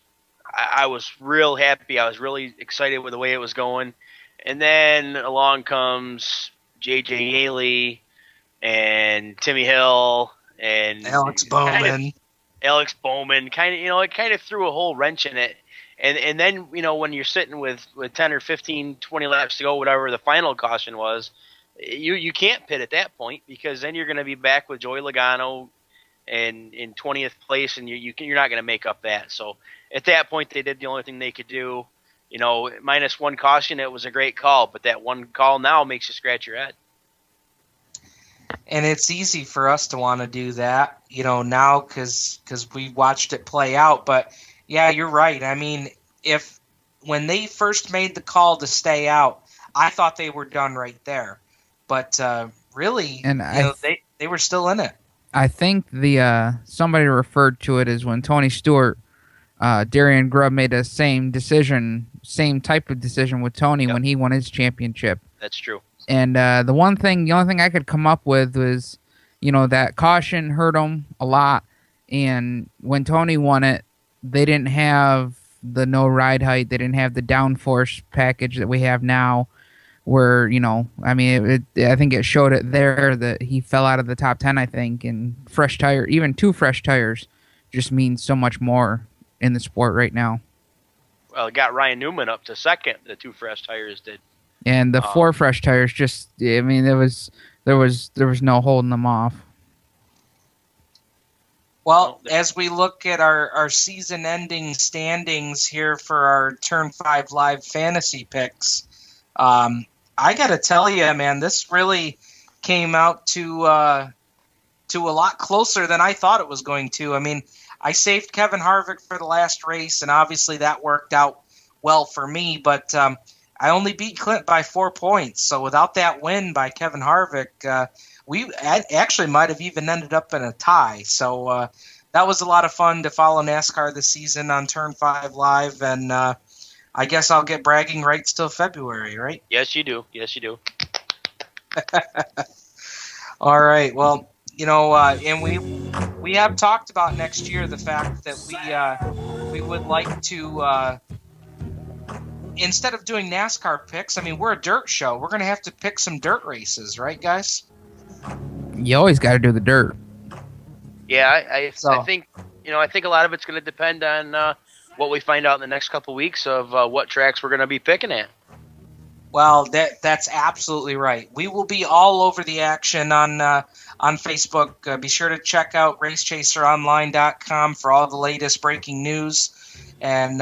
real happy. I was really excited with the way it was going. And then along comes J.J. Yaley and Timmy Hill and Alex Bowman. It kind of threw a whole wrench in it. And then, when you're sitting with 10 or 15, 20 laps to go, whatever the final caution was, you can't pit at that point, because then you're going to be back with Joey Logano and in 20th place, and you're not going to make up that. So at that point, they did the only thing they could do. Minus one caution, it was a great call, but that one call now makes you scratch your head. And it's easy for us to want to do that, now because we watched it play out. But, yeah, you're right. I mean, when they first made the call to stay out, I thought they were done right there. But really, they were still in it. I think somebody referred to it as when Tony Stewart, Darian Grubb made the same type of decision with Tony when he won his championship. That's true. And the only thing I could come up with was, that caution hurt him a lot. And when Tony won it, they didn't have the no ride height. They didn't have the downforce package that we have now, where, I think it showed it there that he fell out of the top 10, I think. And even 2 fresh tires just means so much more in the sport right now. Well, it got Ryan Newman up to second. The 2 fresh tires did. And the 4 fresh tires there was no holding them off. Well, as we look at our season-ending standings here for our Turn 5 Live fantasy picks, I got to tell you, man, this really came out to a lot closer than I thought it was going to. I mean, I saved Kevin Harvick for the last race, and obviously that worked out well for me, but I only beat Clint by 4 points. So without that win by Kevin Harvick, we actually might have even ended up in a tie. So that was a lot of fun to follow NASCAR this season on Turn 5 Live. And I guess I'll get bragging rights till February, right? Yes, you do. All right. Well, and we have talked about next year the fact that we would like to instead of doing NASCAR picks, we're a dirt show. We're going to have to pick some dirt races, right, guys? You always got to do the dirt. Yeah, I think a lot of it's going to depend on what we find out in the next couple of weeks of what tracks we're going to be picking at. Well, that's absolutely right. We will be all over the action on Facebook. Be sure to check out racechaseronline.com for all the latest breaking news. And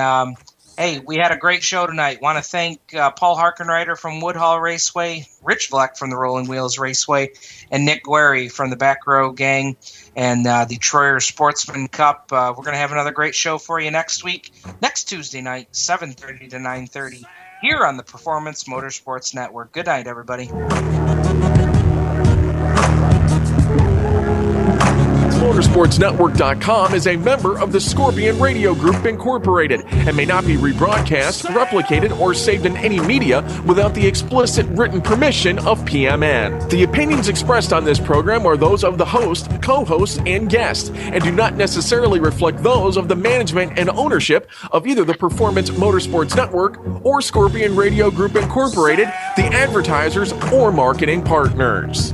hey, we had a great show tonight. Want to thank Paul Harkenreiter from Woodhall Raceway, Rich Vleck from the Rolling Wheels Raceway, and Nick Guerry from the Back Row Gang and the Troyer Sportsman Cup. We're going to have another great show for you next week, next Tuesday night, 7:30 to 9:30, here on the Performance Motorsports Network. Good night, everybody. Motorsportsnetwork.com is a member of the Scorpion Radio Group Incorporated and may not be rebroadcast, replicated, or saved in any media without the explicit written permission of PMN. The opinions expressed on this program are those of the host, co-host, and guest, and do not necessarily reflect those of the management and ownership of either the Performance Motorsports Network or Scorpion Radio Group Incorporated, the advertisers, or marketing partners.